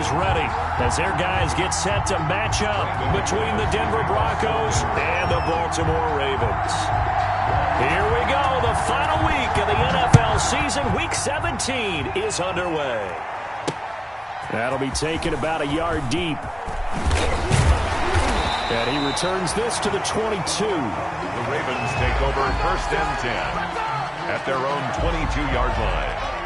is ready as their guys get set to match up between the Denver Broncos and the Baltimore Ravens. Here we go. The final week of the NFL season. Week 17 is underway. That'll be taken about a yard deep. And he returns this to the 22. The Ravens take over 1st and 10 at their own 22-yard line.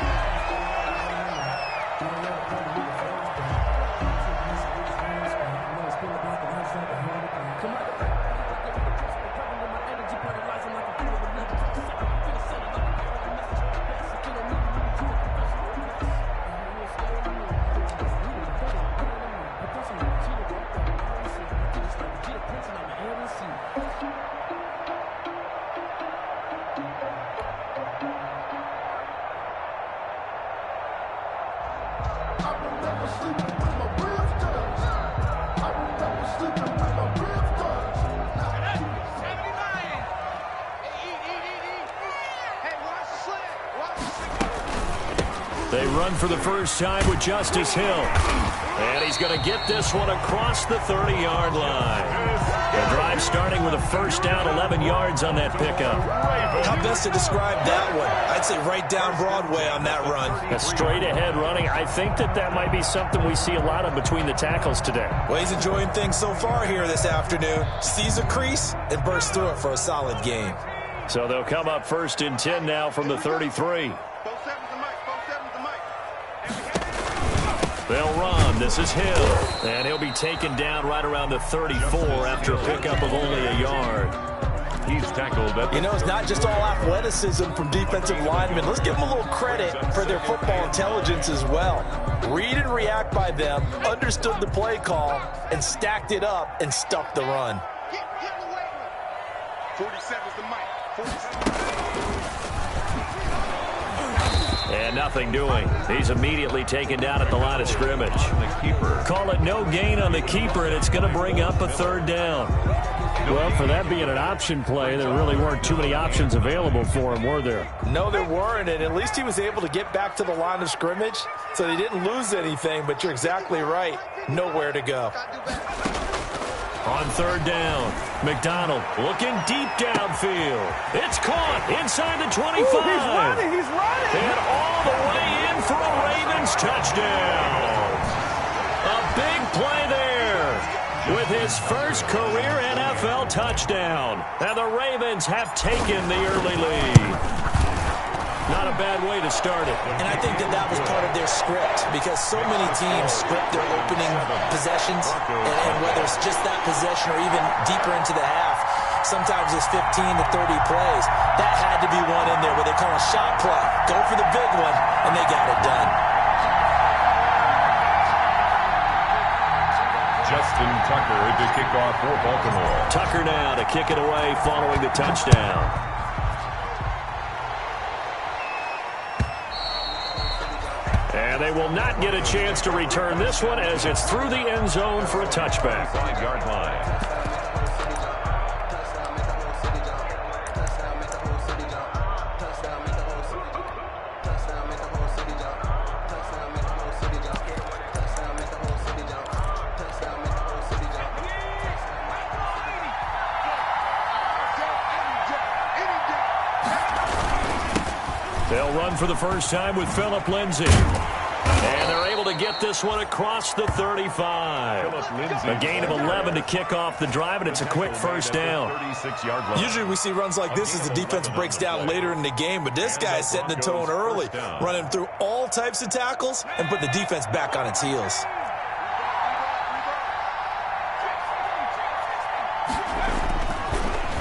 They run for the first time with Justice Hill. And he's going to get this one across the 30-yard line. The drive starting with a first down, 11 yards on that pickup. How best to describe that one? I'd say right down Broadway on that run. A straight-ahead running. I think that might be something we see a lot of between the tackles today. Well, he's enjoying things so far here this afternoon. Sees a crease and bursts through it for a solid gain. So they'll come up 1st and 10 now from the 33. They'll run. This is Hill. And he'll be taken down right around the 34 after a pickup of only a yard. He's tackled at You know, it's not just all athleticism from defensive linemen. Let's give them a little credit for their football intelligence as well. Read and react by them, understood the play call, and stacked it up and stuffed the run. 47's the mic. And nothing doing. He's immediately taken down at the line of scrimmage. Call it no gain on the keeper, and it's going to bring up a 3rd down. Well, for that being an option play, there really weren't too many options available for him, were there? No, there weren't, and at least he was able to get back to the line of scrimmage, so they didn't lose anything, but you're exactly right. Nowhere to go. On 3rd down, McDonald looking deep downfield. It's caught inside the 25. Ooh, he's running. And all the way in for a Ravens touchdown. A big play there with his first career NFL touchdown. And the Ravens have taken the early lead. Not a bad way to start it. And I think that was part of their script, because so many teams script their opening possessions, and whether it's just that possession or even deeper into the half, sometimes it's 15 to 30 plays. That had to be one in there where they call a shot play. Go for the big one, and they got it done. Justin Tucker to kick off for Baltimore. Tucker now to kick it away following the touchdown. And they will not get a chance to return this one as it's through the end zone for a touchback. 5-yard line. They'll run for the first time with Phillip Lindsay. And they're able to get this one across the 35. A gain of 11 to kick off the drive, and it's a quick first down. Usually we see runs like this as the defense breaks down later in the game, but this guy is setting the tone early, running through all types of tackles and putting the defense back on its heels.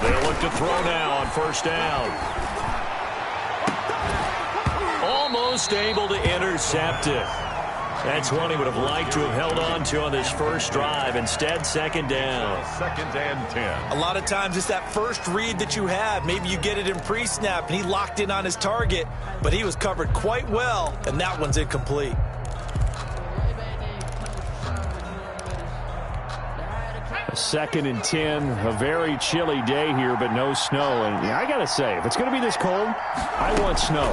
They'll look to throw now on first down. Almost able to intercept it. That's one he would have liked to have held on to on this first drive. Instead, 2nd down. 2nd and 10. A lot of times it's that first read that you have. Maybe you get it in pre-snap, and he locked in on his target, but he was covered quite well, and that one's incomplete. A 2nd and 10, a very chilly day here, but no snow. And yeah, I got to say, if it's going to be this cold, I want snow.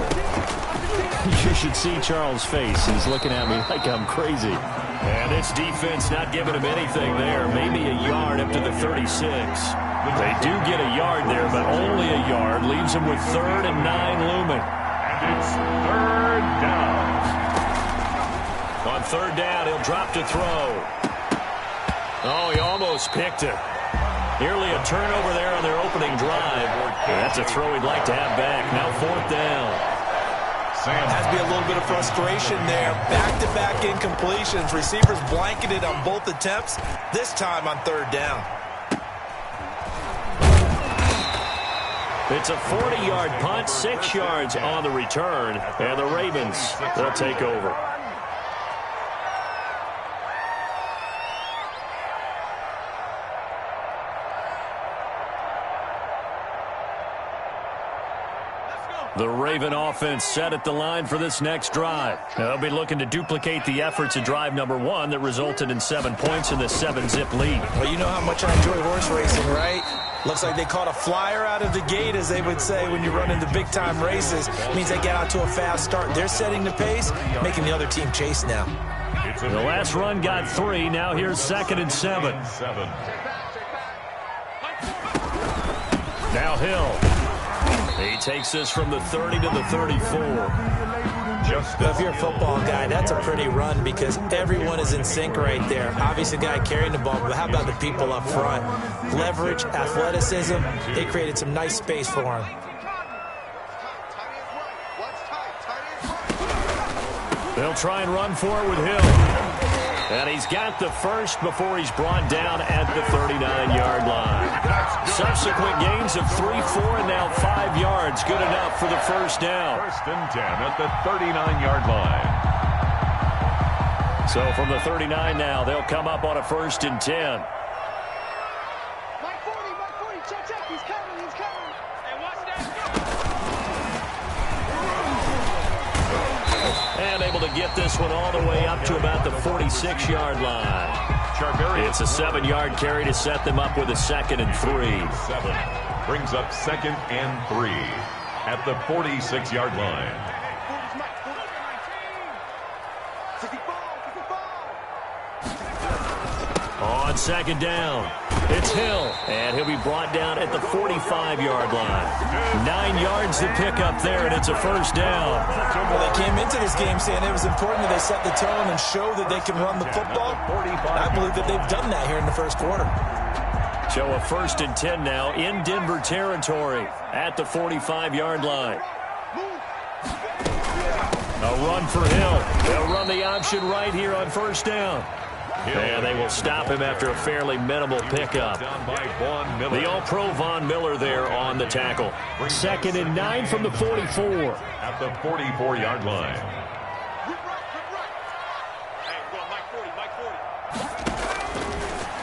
You should see Charles' face. He's looking at me like I'm crazy. And this defense not giving him anything there. Maybe a yard up to the 36. They do get a yard there, but only a yard. Leaves them with 3rd and 9 looming. And it's 3rd down. On 3rd down, he'll drop to throw. Oh, he almost picked it. Nearly a turnover there on their opening drive. And that's a throw he'd like to have back. Now 4th down. Has to be a little bit of frustration there. Back-to-back incompletions. Receivers blanketed on both attempts, this time on 3rd down. It's a 40-yard punt, 6 yards on the return, and the Ravens, they'll take over. The Raven offense set at the line for this next drive. They'll be looking to duplicate the efforts of drive number 1 that resulted in 7 points in the 7-zip lead. Well, you know how much I enjoy horse racing, right? Looks like they caught a flyer out of the gate, as they would say when you run into big-time races. It means they get out to a fast start. They're setting the pace, making the other team chase now. The last run got 3. Now here's 2nd and 7. Now Hill. He takes this from the 30 to the 34. If you're a football guy, that's a pretty run because everyone is in sync right there. Obviously, the guy carrying the ball, but how about the people up front? Leverage, athleticism, they created some nice space for him. They'll try and run for it with Hill. And he's got the first before he's brought down at the 39-yard line. Subsequent gains of 3, 4, and now 5 yards. Good enough for the first down. 1st and 10 at the 39-yard line. So from the 39 now, they'll come up on a 1st and 10. Mike 40, check, he's coming. Hey, watch that. And able to get this one all the way up to about the 46-yard line. It's a 7-yard carry to set them up with a 2nd and 3. 7 brings up 2nd and 3 at the 46-yard line. On 2nd down, it's Hill, and he'll be brought down at the 45-yard line. 9 yards to pick up there, and it's a 1st down. Well, they came into this game saying it was important that they set the tone and show that they can run the football. And I believe that they've done that here in the 1st quarter. So a 1st and 10 now in Denver territory at the 45-yard line. A run for Hill. They'll run the option right here on 1st down. And they will stop him after a fairly minimal pickup. The All-Pro Von Miller there on the tackle. 2nd and 9 from the 44. At the 44-yard line.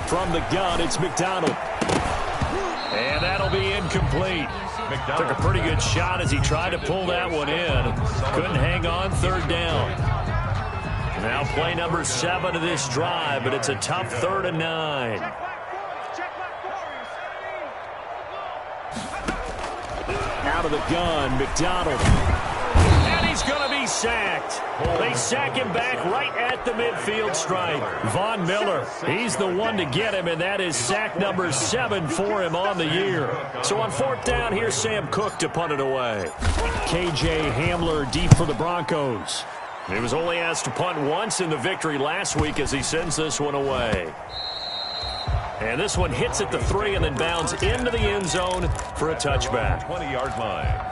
From the gun, it's McDonald. And that'll be incomplete. Took a pretty good shot as he tried to pull that one in. Couldn't hang on, 3rd down. Now play number 7 of this drive, but it's a tough 3rd and 9. Out of the gun, McDonald. And he's going to be sacked. They sack him back right at the midfield stripe. Von Miller, he's the one to get him, and that is sack number 7 for him on the year. So on 4th down, here's Sam Cook to punt it away. K.J. Hamler deep for the Broncos. He was only asked to punt once in the victory last week as he sends this one away. And this one hits at the 3 and then bounds into the end zone for a touchback. 20-yard line.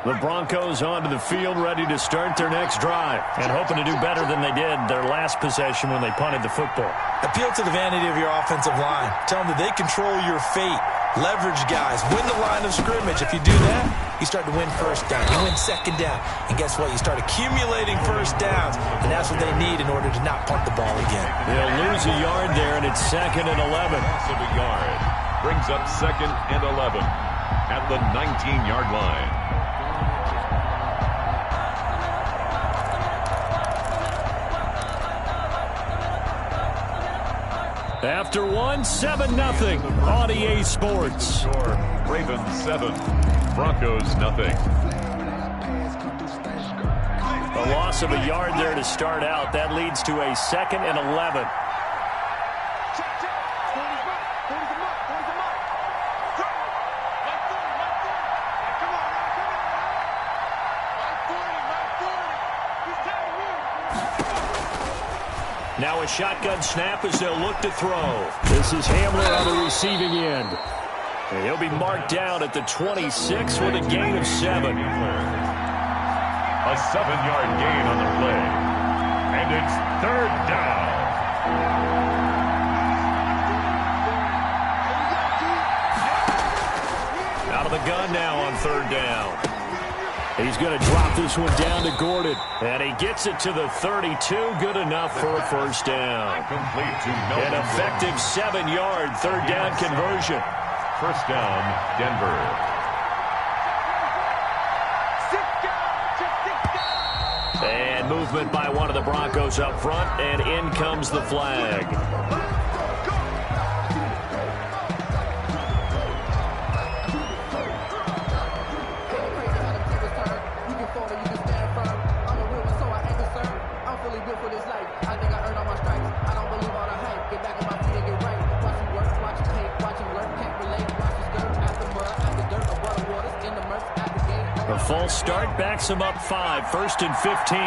The Broncos onto the field, ready to start their next drive, and hoping to do better than they did their last possession when they punted the football. Appeal to the vanity of your offensive line. Tell them that they control your fate. Leverage guys. Win the line of scrimmage. If you do that, you start to win first down. You win second down. And guess what? You start accumulating first downs. And that's what they need in order to not punt the ball again. They'll lose a yard there, and it's 2nd and 11. Loss of a yard. Brings up 2nd and 11 at the 19-yard line. After one, 7-0 on EA Sports. Ravens 7, Broncos nothing. A loss of a yard there to start out. That leads to a 2nd and 11. Now a shotgun snap as they'll look to throw. This is Hamler on the receiving end. And he'll be marked down at the 26 with a gain of 7. A 7-yard gain on the play. And it's 3rd down. Out of the gun now on 3rd down. He's going to drop this one down to Gordon. And he gets it to the 32. Good enough for a first down. Complete to An effective 7-yard 3rd down conversion. First down, Denver. And movement by one of the Broncos up front. And in comes the flag. A false start backs him up 5. 1st and 15.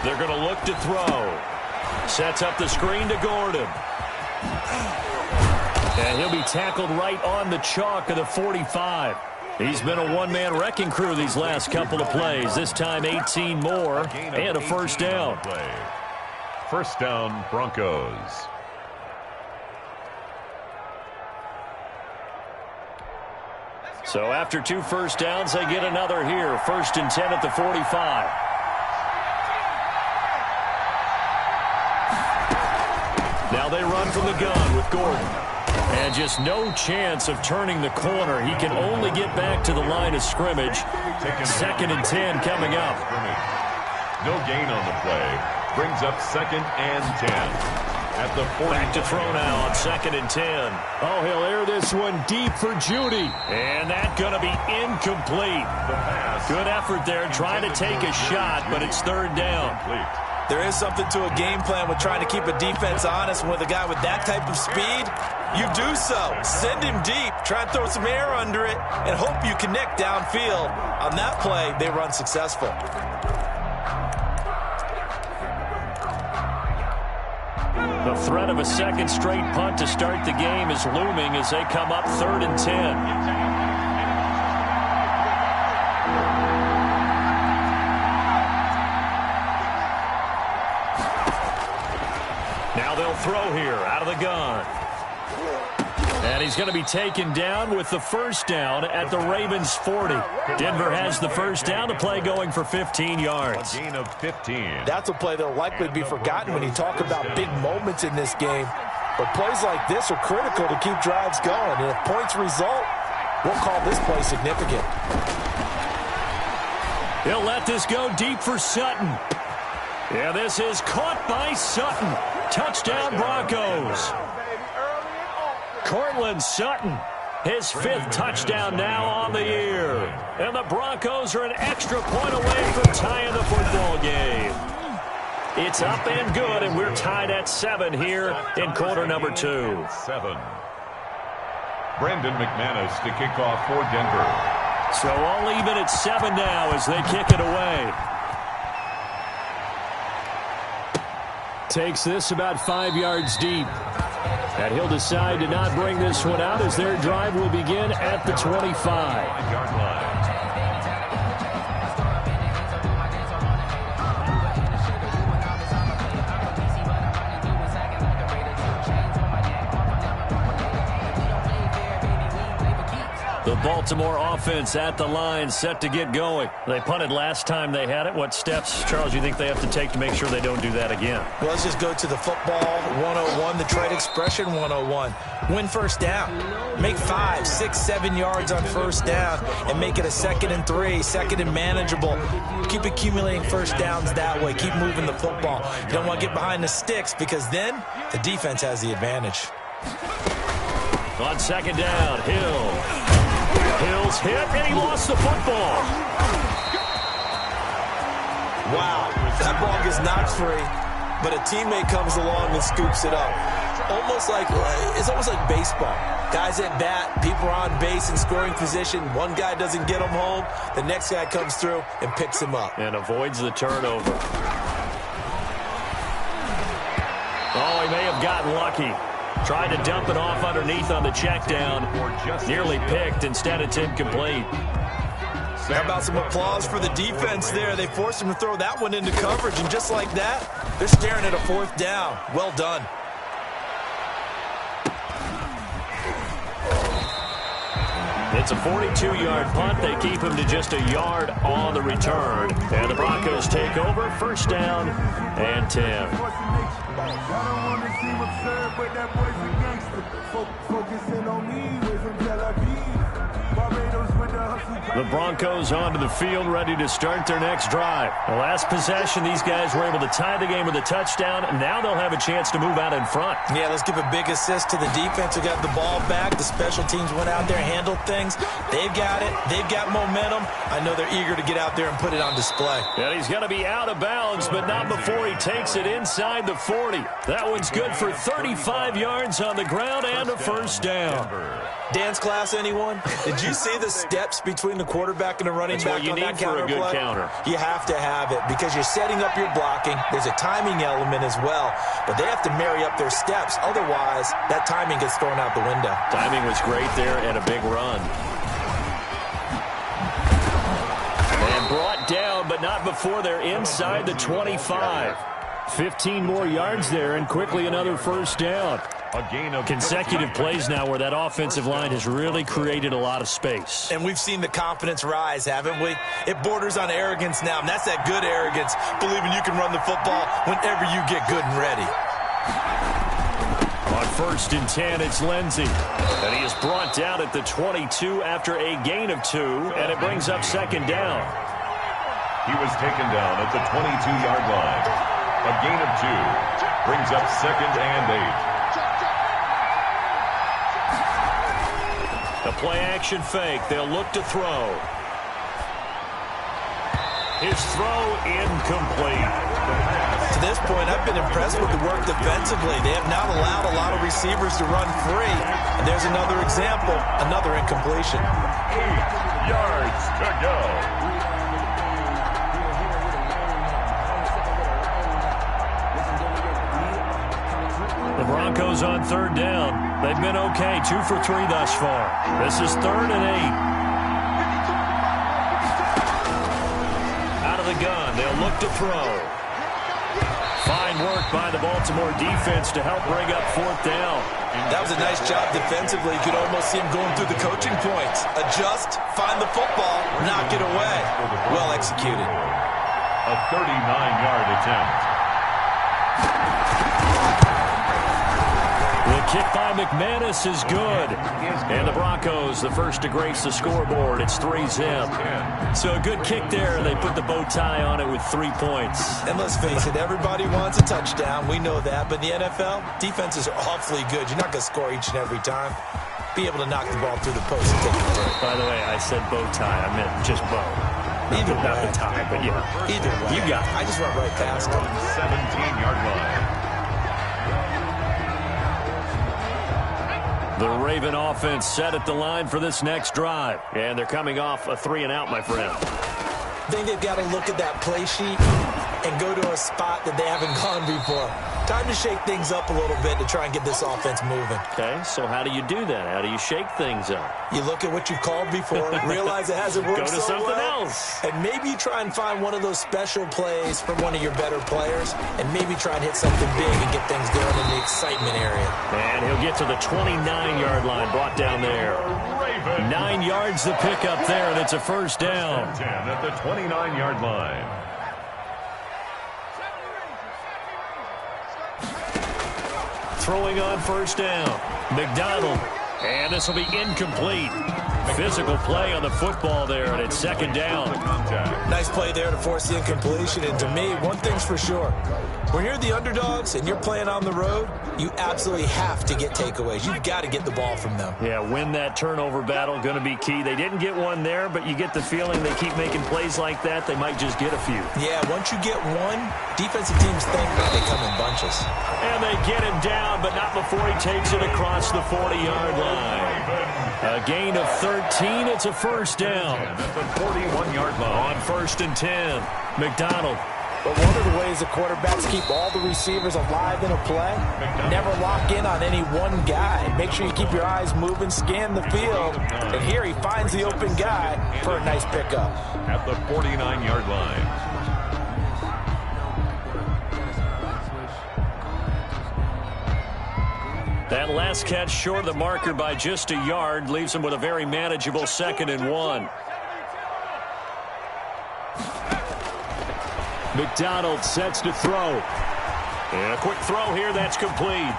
They're going to look to throw. Sets up the screen to Gordon. And he'll be tackled right on the chalk of the 45. He's been a one-man wrecking crew these last couple of plays. This time 18 more and a first down. First down, Broncos. So after 2 first downs, they get another here. 1st and 10 at the 45. Now they run from the gun with Gordon. And just no chance of turning the corner. He can only get back to the line of scrimmage. 2nd and 10 coming up. No gain on the play. Brings up 2nd and 10. At the 40. Back to throw now on 2nd and 10. Oh, he'll air this one deep for Judy. And that's going to be incomplete. Good effort there trying to take a shot, but it's 3rd down. There is something to a game plan with trying to keep a defense honest. With a guy with that type of speed, you do so. Send him deep. Try and throw some air under it and hope you connect downfield. On that play, they run successful. The threat of a second straight punt to start the game is looming as they come up 3rd and 10. Now they'll throw here out of the gun. And he's going to be taken down with the first down at the Ravens 40. Denver has the first down. The play going for 15 yards. A gain of 15. That's a play that'll likely be forgotten when you talk about big moments in this game. But plays like this are critical to keep drives going. And if points result, we'll call this play significant. He'll let this go deep for Sutton. Yeah, this is caught by Sutton. Touchdown Broncos. Cortland Sutton, his 5th touchdown now on the year. And the Broncos are an extra point away from tying the football game. It's up and good, and we're tied at 7 here in quarter number 2. 7. Brandon McManus to kick off for Denver. So all even at 7 now as they kick it away. Takes this about 5 yards deep. And he'll decide to not bring this one out as their drive will begin at the 25. 5-yard line. Baltimore offense at the line, set to get going. They punted last time they had it. What steps, Charles, you think they have to take to make sure they don't do that again? Well, let's just go to the football 101, the trade expression 101. Win first down. Make 5, 6, 7 yards on first down and make it a 2nd and 3, 2nd and manageable. Keep accumulating first downs that way. Keep moving the football. You don't want to get behind the sticks because then the defense has the advantage. On 2nd down, Hill's hit, and he lost the football. Wow, that ball gets knocked free, but a teammate comes along and scoops it up. It's almost like baseball. Guys at bat, people are on base in scoring position. One guy doesn't get him home. The next guy comes through and picks him up. And avoids the turnover. Oh, he may have gotten lucky. Tried to dump it off underneath on the check down. Nearly picked. Instead, it's incomplete. How about some applause for the defense there? They forced him to throw that one into coverage, and just like that, they're staring at a 4th down. Well done. It's a 42-yard punt. They keep him to just a yard on the return. And the Broncos take over. 1st down and 10. The Broncos onto the field, ready to start their next drive. The last possession, these guys were able to tie the game with a touchdown, and now they'll have a chance to move out in front. Yeah, let's give a big assist to the defense who got the ball back. The special teams went out there, handled things. They've got it. They've got momentum. I know they're eager to get out there and put it on display. And he's going to be out of bounds, but not before he takes it inside the 40. That one's good for 35 yards on the ground and a 1st down. Dance class, anyone? Did you see the steps between the quarterback and the running back on that counter play? That's what you need for a good counter. You have to have it because you're setting up your blocking. There's a timing element as well, but they have to marry up their steps. Otherwise, that timing gets thrown out the window. Timing was great there and a big run. And brought down, but not before they're inside the 25. 15 more yards there, and quickly another 1st down. A gain of consecutive plays now where that offensive line has really created a lot of space. And we've seen the confidence rise, haven't we? It borders on arrogance now, and that's that good arrogance, believing you can run the football whenever you get good and ready. On 1st and 10, it's Lindsey. And he is brought down at the 22 after a gain of 2, and it brings up 2nd down. He was taken down at the 22-yard line. A gain of 2 brings up 2nd and 8. The play-action fake. They'll look to throw. His throw incomplete. To this point, I've been impressed with the work defensively. They have not allowed a lot of receivers to run free. And there's another example, another incompletion. 8 yards to go. The Broncos on 3rd down. They've been okay, 2 for 3 thus far. This is 3rd and 8. Out of the gun, they'll look to throw. Fine work by the Baltimore defense to help bring up 4th down. That was a nice job defensively. You could almost see him going through the coaching points. Adjust, find the football, knock it away. Well executed. A 39-yard attempt. The kick by McManus is good. And the Broncos, the first to grace the scoreboard. It's 3-zip. So a good kick there. They put the bow tie on it with 3 points. And let's face it, everybody wants a touchdown. We know that. But in the NFL, defenses are awfully good. You're not going to score each and every time. Be able to knock the ball through the post and take the break. By the way, I said bow tie. I meant just bow. Either way. Not the tie, but yeah. Either way. You got it. I just went right past him. 17-yard line. The Raven offense set at the line for this next drive. And they're coming off a 3-and-out, my friend. I think they've got to look at that play sheet and go to a spot that they haven't gone before. Time to shake things up a little bit to try and get this offense moving. Okay, so how do you do that? How do you shake things up? You look at what you've called before, realize it hasn't worked Go to so something well, else. and maybe you try and find one of those special plays from one of your better players, and maybe try and hit something big and get things going in the excitement area. And he'll get to the 29-yard line, brought down there. 9 yards to pick up there, and it's a first down. 10 at the 29-yard line. Throwing on first down. McDonald. And this will be incomplete. Physical play on the football there, and it's second down. Nice play there to force the incompletion. And to me, one thing's for sure. When you're the underdogs and you're playing on the road, you absolutely have to get takeaways. You've got to get the ball from them. Yeah, win that turnover battle, going to be key. They didn't get one there, but you get the feeling they keep making plays like that, they might just get a few. Yeah, once you get one, defensive teams think they come in bunches. And they get him down, but not before he takes it across the 40-yard line. A gain of 13. It's a first down. At the 41-yard line. On first and 10, McDonald. But one of the ways the quarterbacks keep all the receivers alive in a play, never lock in on any one guy. Make sure you keep your eyes moving, scan the field, and here he finds the open guy for a nice pickup. At the 49-yard line. That last catch short of the marker by just a yard leaves him with a very manageable 2nd and 1. McDonald sets to throw. And a quick throw here, that's complete.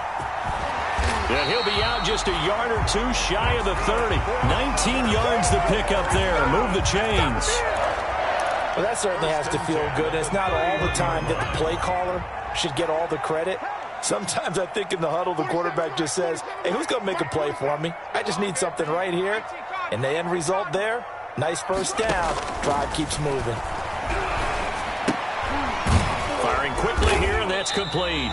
And he'll be out just a yard or two shy of the 30. 19 yards to pick up there. Move the chains. Well, that certainly has to feel good. It's not all the time that the play caller should get all the credit. Sometimes I think in the huddle, the quarterback just says, hey, who's going to make a play for me? I just need something right here. And the end result there, nice first down. Drive keeps moving. Firing quickly here, and that's complete.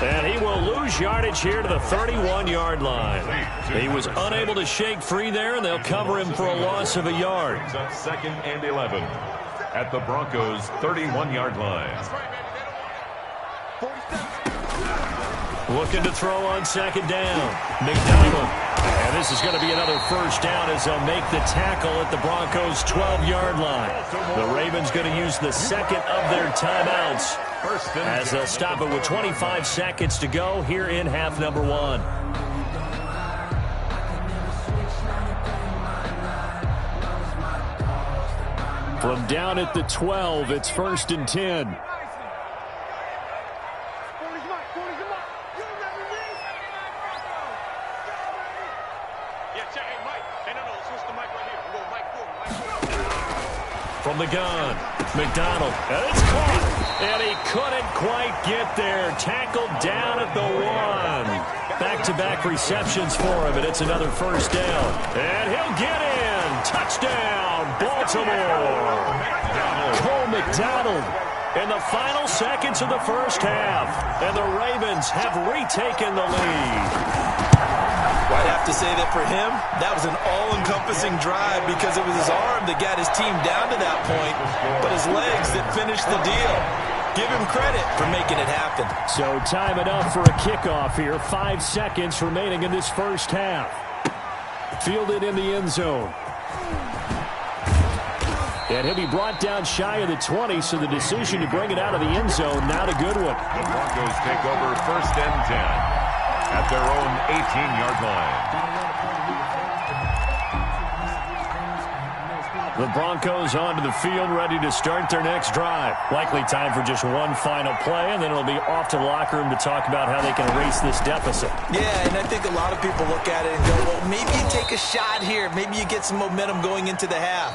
And he will lose yardage here to the 31-yard line. He was unable to shake free there, and they'll cover him for a loss of a yard. Brings up 2nd and 11 at the Broncos' 31-yard line. Looking to throw on second down. McDonald. And this is going to be another first down as they'll make the tackle at the Broncos' 12-yard line. The Ravens going to use the second of their timeouts as they'll stop it with 25 seconds to go here in half number 1. From down at the 12, it's 1st and 10. From the gun, McDonald, and it's caught, and he couldn't quite get there. Tackled down at the 1. Back-to-back receptions for him, and it's another first down. And he'll get in. Touchdown, Baltimore. Cole McDonald in the final seconds of the first half, and the Ravens have retaken the lead. Well, I'd have to say that for him, that was an all-encompassing drive because it was his arm that got his team down to that point, but his legs that finished the deal. Give him credit for making it happen. So time enough for a kickoff here. 5 seconds remaining in this first half. Fielded in the end zone. And he'll be brought down shy of the 20, so the decision to bring it out of the end zone, not a good one. The Broncos take over 1st and 10. At their own 18-yard line. The Broncos onto the field, ready to start their next drive. Likely time for just one final play, and then it'll be off to the locker room to talk about how they can erase this deficit. Yeah, and I think a lot of people look at it and go, well, maybe you take a shot here. Maybe you get some momentum going into the half.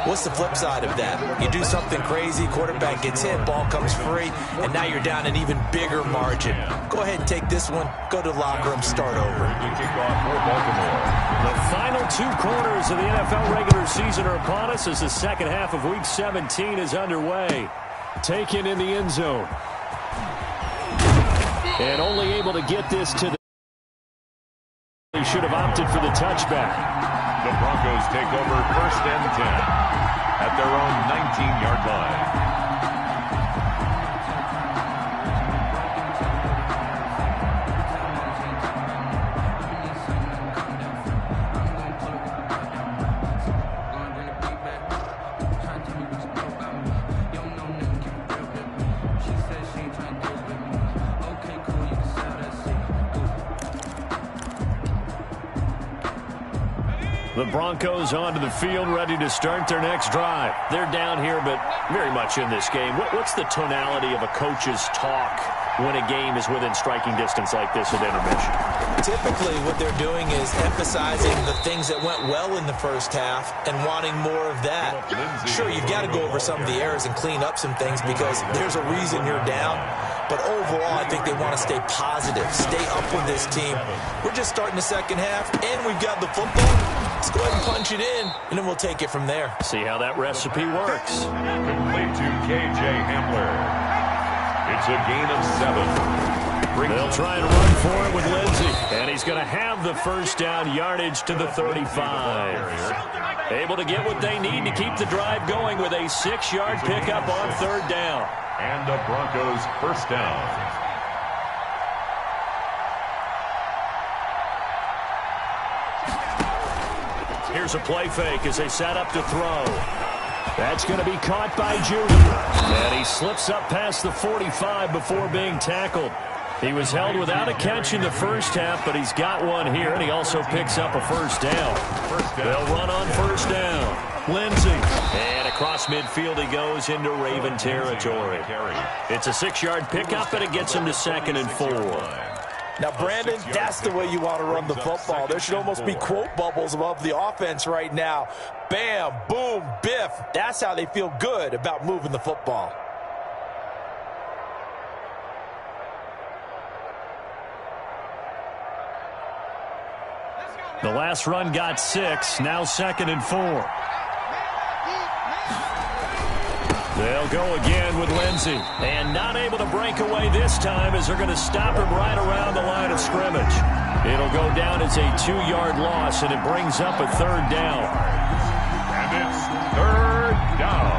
What's the flip side of that? You do something crazy, quarterback gets hit, ball comes free, and now you're down an even bigger margin. Go ahead and take this one, go to the locker room, start over. Kickoff for Baltimore. The final 2 quarters of the NFL regular season are upon us as the second half of Week 17 is underway. Taken in the end zone. And only able to get this to the... He should have opted for the touchback. The Broncos take over 1st and 10 at their own 19-yard line. The Broncos onto the field, ready to start their next drive. They're down here, but very much in this game. What's the tonality of a coach's talk when a game is within striking distance like this at intermission? Typically, what they're doing is emphasizing the things that went well in the first half and wanting more of that. Sure, you've got to go over some of the errors and clean up some things because there's a reason you're down. But overall, I think they want to stay positive, stay up with this team. We're just starting the second half, and we've got the football. Let's go ahead and punch it in, and then we'll take it from there. See how that recipe works. Complete to K.J. Hamler. It's a gain of 7. They'll try and run for it with Lindsey, and he's going to have the first down, yardage to the 35. Able to get what they need to keep the drive going with a 6-yard pickup on third down. And the Broncos first down. Here's a play fake as they set up to throw. That's going to be caught by Judy. And he slips up past the 45 before being tackled. He was held without a catch in the first half, but he's got one here, and he also picks up a first down. They'll run on first down. Lindsey. And across midfield he goes into Raven territory. It's a 6-yard pickup, and it gets him to 2nd and 4. Now, Brandon, that's the way you want to run the football. There should almost be quote bubbles above the offense right now. Bam, boom, biff. That's how they feel good about moving the football. The last run got 6, now 2nd and 4. They'll go again with Lindsey. And not able to break away this time as they're going to stop him right around the line of scrimmage. It'll go down as a 2-yard loss, and it brings up a third down. And it's third down.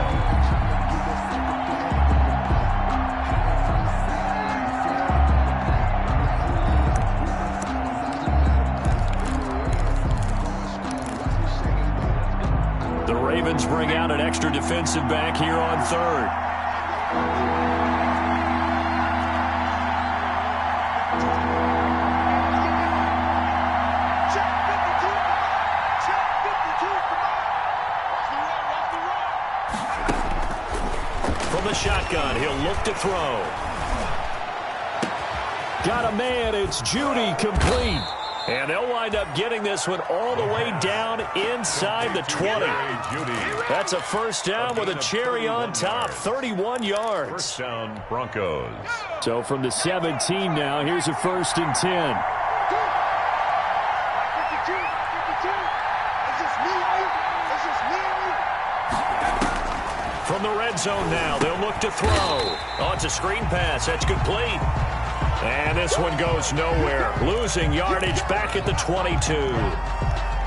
The Ravens bring out an extra defensive back here on third. From the shotgun, he'll look to throw. Got a man, it's Judy, complete. And they'll wind up getting this one all the way down inside the 20. That's a first down with a cherry on top, 31 yards. First down, Broncos. So from the 17 now, here's a 1st and 10. From the red zone now, they'll look to throw. Oh, it's a screen pass. That's complete. And this one goes nowhere. Losing yardage back at the 22.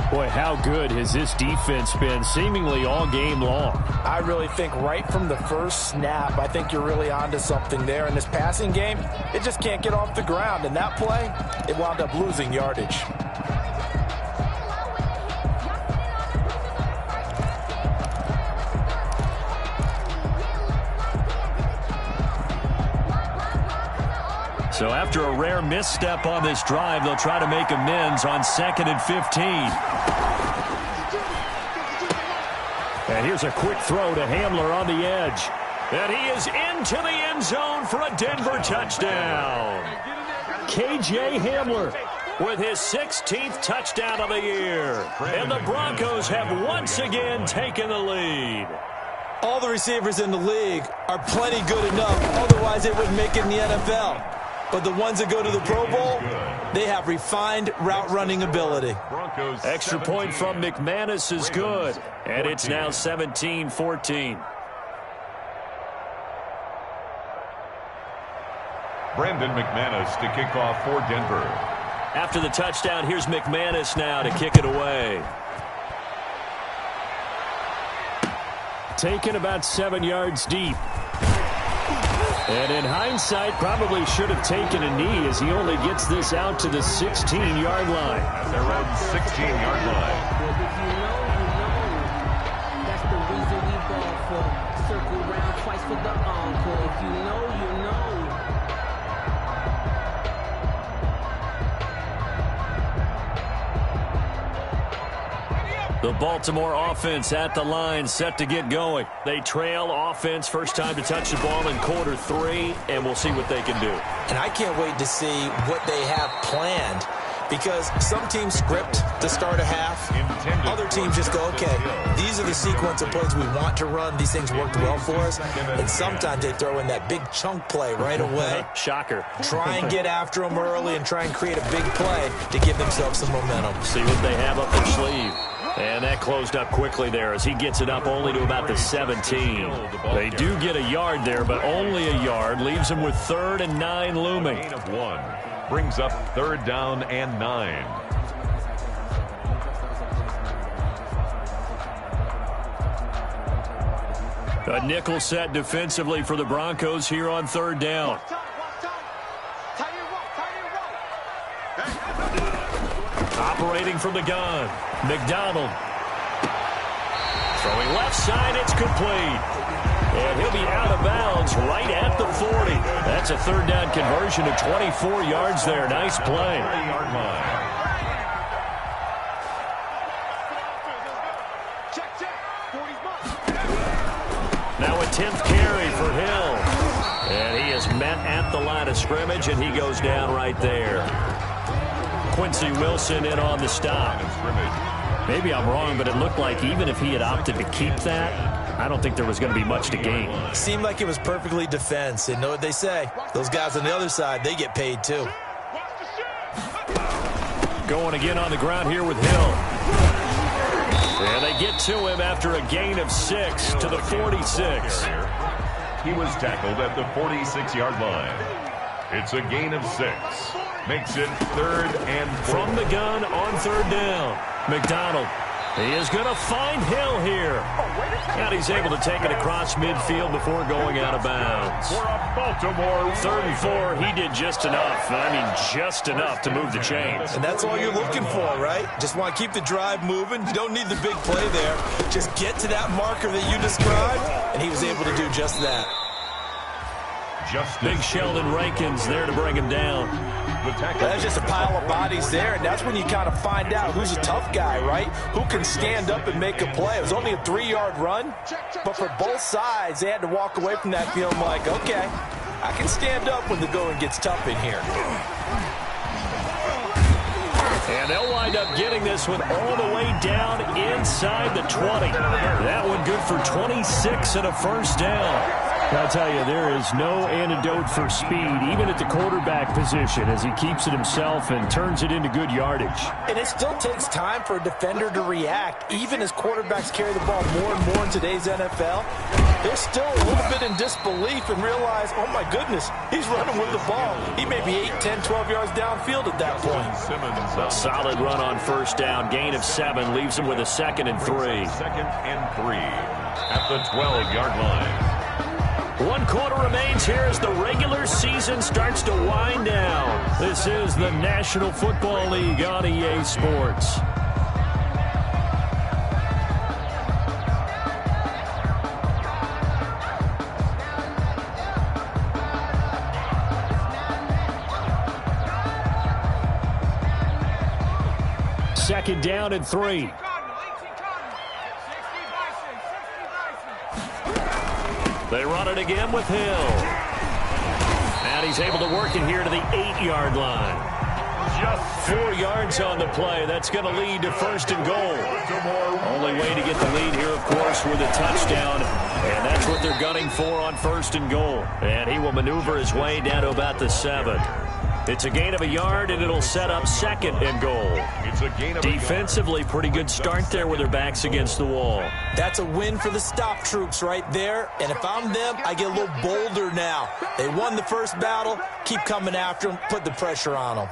Boy, how good has this defense been seemingly all game long? I really think right from the first snap, I think you're really onto something there. In this passing game, it just can't get off the ground. And that play, it wound up losing yardage. So after a rare misstep on this drive, they'll try to make amends on 2nd and 15. And here's a quick throw to Hamler on the edge. And he is into the end zone for a Denver touchdown. K.J. Hamler with his 16th touchdown of the year. And the Broncos have once again taken the lead. All the receivers in the league are plenty good enough. Otherwise, they wouldn't make it in the NFL. But the ones that go to the Pro Bowl, they have refined route running ability. Extra point from McManus is good. And it's now 17-14. Brandon McManus to kick off for Denver. After the touchdown, here's McManus now to kick it away. Taken about 7 yards deep. And in hindsight, probably should have taken a knee as he only gets this out to the 16-yard line. At their own 16-yard line. That's the reason we ball for. Circle round twice for the encore. If you know, you know. The Baltimore offense at the line, set to get going. They trail offense, first time to touch the ball in quarter 3, and we'll see what they can do. And I can't wait to see what they have planned, because some teams script to start a half. Other teams just go, okay, these are the sequence of plays we want to run. These things worked well for us. And sometimes they throw in that big chunk play right away. Shocker. Try and get after them early and try and create a big play to give themselves some momentum. See what they have up their sleeve. And that closed up quickly there as he gets it up only to about the 17. They do get a yard there, but only a yard. Leaves them with 3rd and 9 looming. Gain of 1 brings up 3rd down and 9. A nickel set defensively for the Broncos here on 3rd down. Operating from the gun, McDonald. Throwing left side, it's complete. And he'll be out of bounds right at the 40. That's a 3rd down conversion to 24 yards there. Nice play. 30-yard line. Now a 10th carry for Hill. And he is met at the line of scrimmage, and he goes down right there. Quincy Wilson in on the stop. Maybe I'm wrong, but it looked like even if he had opted to keep that, I don't think there was going to be much to gain. Seemed like it was perfectly defense. And know what they say? Those guys on the other side, they get paid too. Going again on the ground here with Hill. And they get to him after a gain of 6 to the 46. He was tackled at the 46-yard line. It's a gain of 6. Makes it 3rd and 4. From the gun on 3rd down. McDonald. He is going to find Hill here. And he's able to take it across midfield before going out of bounds. For a Baltimore 3rd and 4, he did just enough. I mean, just enough to move the chains. And that's all you're looking for, right? Just want to keep the drive moving. You don't need the big play there. Just get to that marker that you described, and he was able to do just that. Big Sheldon Rankins there to bring him down. That's just a pile of bodies there, and that's when you kind of find out who's a tough guy, right? Who can stand up and make a play. It was only a 3-yard run, but for both sides, they had to walk away from that feeling like, okay, I can stand up when the going gets tough in here. And they'll wind up getting this one all the way down inside the 20. That one good for 26 and a 1st down. I'll tell you, there is no antidote for speed, even at the quarterback position, as he keeps it himself and turns it into good yardage. And it still takes time for a defender to react. Even as quarterbacks carry the ball more and more in today's NFL, they're still a little bit in disbelief and realize, oh my goodness, he's running with the ball. He may be 8, 10, 12 yards downfield at that point. A solid run on 1st down, gain of 7, leaves him with a 2nd and 3. 2nd and 3 at the 12-yard line. 1 quarter remains here as the regular season starts to wind down. This is the National Football League on EA Sports. Second down and 3. They run it again with Hill. And he's able to work it here to the 8-yard line. Just 4 yards on the play. That's going to lead to 1st and goal. Only way to get the lead here, of course, with a touchdown. And that's what they're gunning for on 1st and goal. And he will maneuver his way down to about the 7. It's a gain of a yard, and it'll set up 2nd and goal. It's a gain of Defensively, pretty good start there with their backs against the wall. That's a win for the stop troops right there. And if I'm them, I get a little bolder now. They won the first battle. Keep coming after them. Put the pressure on them.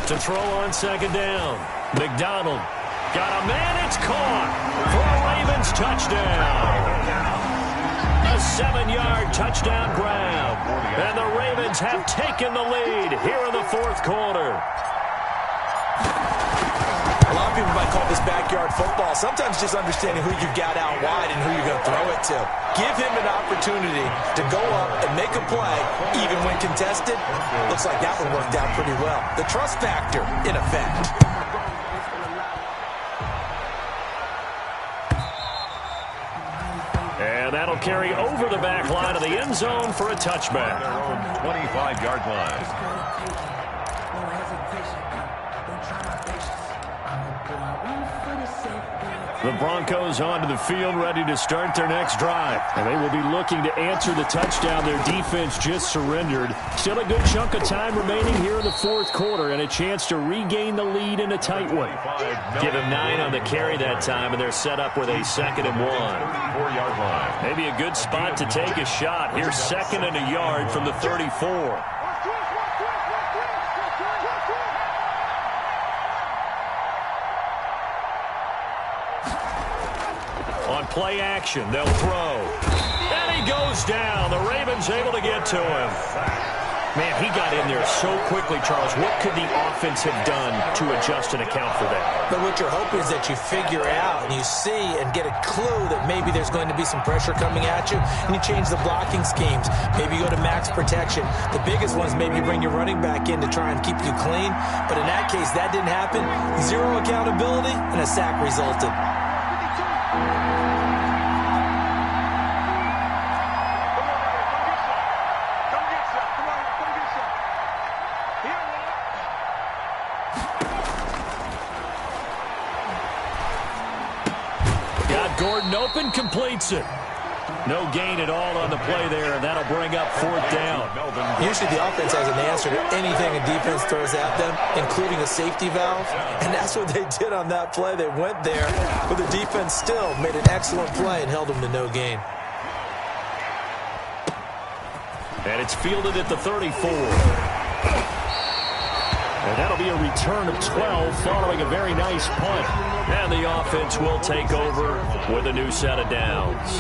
To throw on 2nd down. McDonald. Got a man, it's caught for a Ravens touchdown. A 7-yard touchdown grab. And the Ravens have taken the lead here in the 4th quarter. Well, I'm people might call this backyard football. Sometimes just understanding who you've got out wide and who you're going to throw it to. Give him an opportunity to go up and make a play, even when contested. Looks like that one worked out pretty well. The trust factor, in effect. And that'll carry over the back line of the end zone for a touchback. Their own 25-yard line. The Broncos onto the field, ready to start their next drive. And they will be looking to answer the touchdown their defense just surrendered. Still a good chunk of time remaining here in the fourth quarter and a chance to regain the lead in a tight one. Give him 9 on the carry that time, and they're set up with a 2nd and 1. 34-yard line. Maybe a good spot to take a shot. Here's 2nd and a yard from the 34. On play action, they'll throw. And he goes down. The Ravens able to get to him. Man, he got in there so quickly, Charles. What could the offense have done to adjust and account for that? But what you're hoping is that you figure out and you see and get a clue that maybe there's going to be some pressure coming at you, and you change the blocking schemes. Maybe you go to max protection. The biggest one is maybe you bring your running back in to try and keep you clean. But in that case, that didn't happen. 0 accountability, and a sack resulted. Gordon open, completes it. No gain at all on the play there, and that'll bring up 4th down. Usually the offense has an answer to anything a defense throws at them, including a safety valve, and that's what they did on that play. They went there, but the defense still made an excellent play and held them to no gain. And it's fielded at the 34. And that'll be a return of 12 following a very nice punt. And the offense will take over with a new set of downs.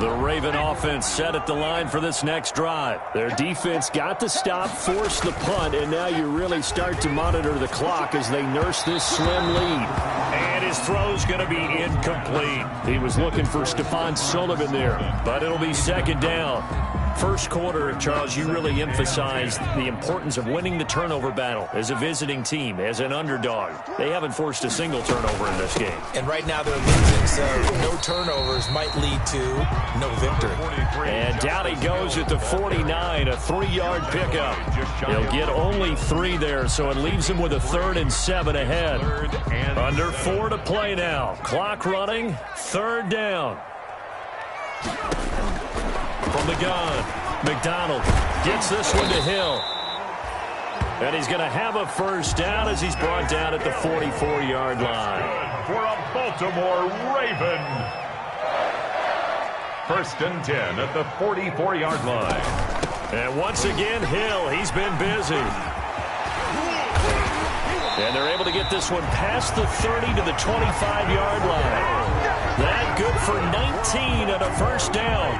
The Raven offense set at the line for this next drive. Their defense got the stop, forced the punt, and now you really start to monitor the clock as they nurse this slim lead. And his throw's going to be incomplete. He was looking for Stephon Sullivan there, but it'll be 2nd down. First quarter, Charles, you really emphasized the importance of winning the turnover battle as a visiting team, as an underdog. They haven't forced a single turnover in this game. And right now they're losing, so no turnovers might lead to no victory. And down he goes at the 49, a 3-yard pickup. He'll get only 3 there, so it leaves him with a 3rd and 7 ahead. Under 4 to play now. Clock running, 3rd down. From the gun, McDonald gets this one to Hill. And he's going to have a 1st down as he's brought down at the 44-yard line. For a Baltimore Raven. 1st and 10 at the 44-yard line. And once again, Hill, he's been busy. And they're able to get this one past the 30 to the 25-yard line. That good for 19 and a 1st down.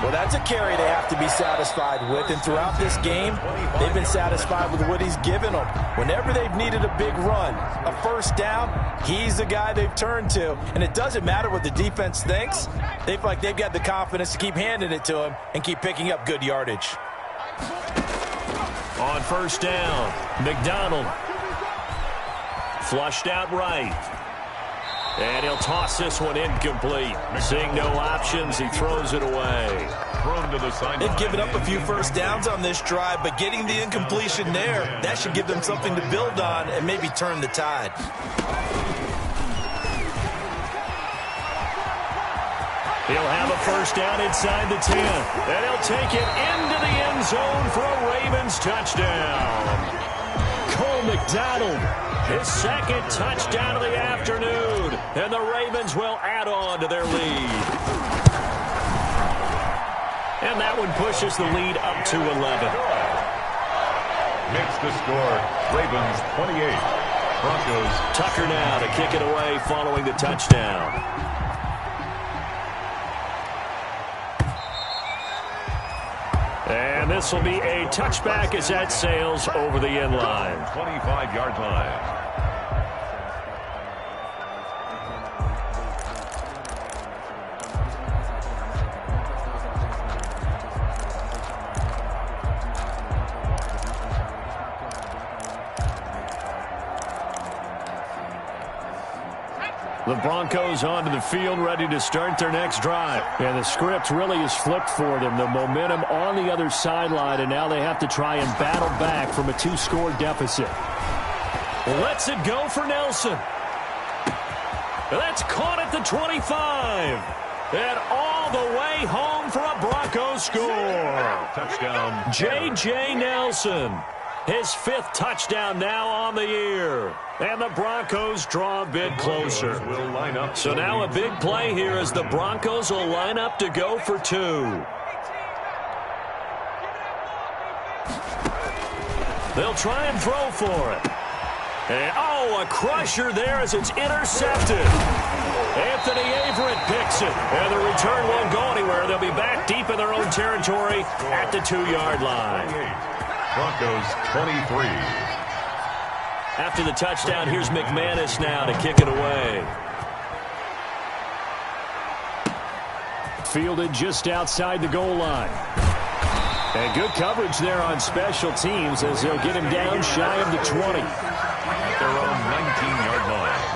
Well, that's a carry they have to be satisfied with. And throughout this game, they've been satisfied with what he's given them. Whenever they've needed a big run, a 1st down, he's the guy they've turned to. And it doesn't matter what the defense thinks. They feel like they've got the confidence to keep handing it to him and keep picking up good yardage. On 1st down, McDonald. Flushed out right. And he'll toss this one incomplete. Seeing no options, he throws it away. Thrown to the sideline. They've given up a few 1st downs on this drive, but getting the incompletion there, that should give them something to build on and maybe turn the tide. He'll have a 1st down inside the 10. And he'll take it into the end zone for a Ravens touchdown. Cole McDonald, his 2nd touchdown of the afternoon. And the Ravens will add on to their lead. And that one pushes the lead up to 11. Makes the score. Ravens 28. Broncos. Tucker now to kick it away following the touchdown. And this will be a touchback as that sails over the end line. 25-yard line. The Broncos onto the field, ready to start their next drive. And the script really is flipped for them. The momentum on the other sideline, and now they have to try and battle back from a 2-score deficit. Lets it go for Nelson. That's caught at the 25. And all the way home for a Broncos score. Touchdown. J.J. Nelson. His 5th touchdown now on the year. And the Broncos draw a bit closer. So now a big play here as the Broncos will line up to go for 2. They'll try and throw for it. And, a crusher there as it's intercepted. Anthony Averett picks it. And the return won't go anywhere. They'll be back deep in their own territory at the 2-yard line. Broncos 23. After the touchdown, here's McManus now to kick it away. Fielded just outside the goal line. And good coverage there on special teams as they'll get him down shy of the 20. Their own 19-yard line.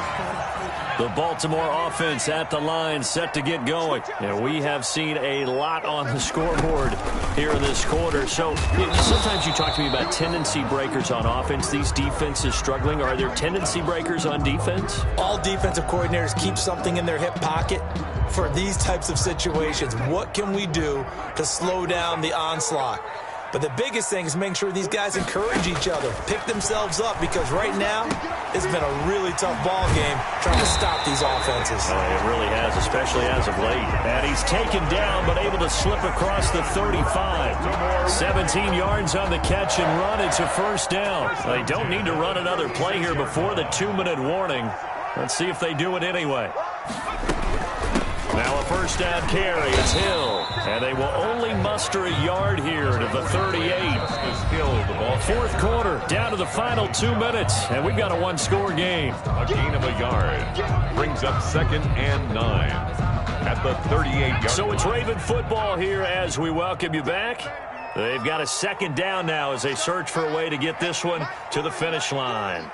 The Baltimore offense at the line, set to get going. And we have seen a lot on the scoreboard here in this quarter. So sometimes you talk to me about tendency breakers on offense. These defenses struggling. Are there tendency breakers on defense? All defensive coordinators keep something in their hip pocket for these types of situations. What can we do to slow down the onslaught? But the biggest thing is making sure these guys encourage each other, pick themselves up, because right now it's been a really tough ball game trying to stop these offenses. It really has, especially as of late. And he's taken down but able to slip across the 35. 17 yards on the catch and run. It's a first down. They don't need to run another play here before the 2-minute warning. Let's see if they do it anyway. Now a first down carry. It's Hill. And they will only muster a yard here to the 38. Fourth quarter, down to the final 2 minutes. And we've got a 1-score game. A gain of a yard. Brings up 2nd and 9 at the 38-yard So line. it's Raven football here as we welcome you back. They've got a 2nd down now as they search for a way to get this one to the finish line.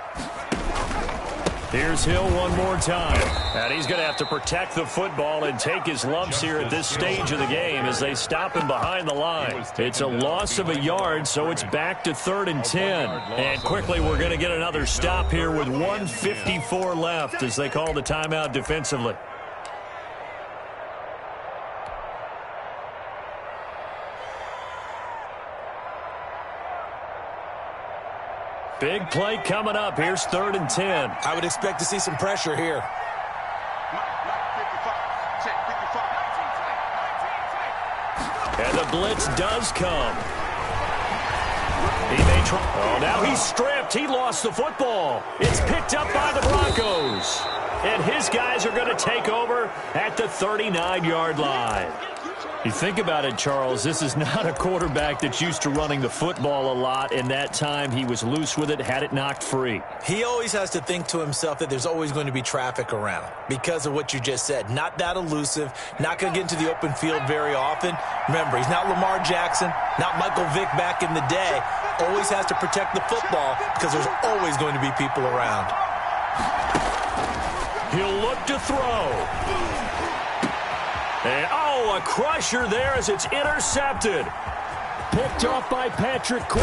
Here's Hill one more time. And he's going to have to protect the football and take his lumps here at this stage of the game as they stop him behind the line. It's a loss of a yard, so it's back to 3rd and 10. And quickly we're going to get another stop here with 1:54 left as they call the timeout defensively. Big play coming up. Here's 3rd and 10. I would expect to see some pressure here. And the blitz does come. He may try. Oh, now he's stripped. He lost the football. It's picked up by the Broncos. And his guys are going to take over at the 39-yard line. You think about it, Charles, this is not a quarterback that's used to running the football a lot. In that time, he was loose with it, had it knocked free. He always has to think to himself that there's always going to be traffic around because of what you just said. Not that elusive, not going to get into the open field very often. Remember, he's not Lamar Jackson, not Michael Vick back in the day. Always has to protect the football because there's always going to be people around. He'll look to throw. And, a crusher there as it's intercepted. Picked off by Patrick Queen.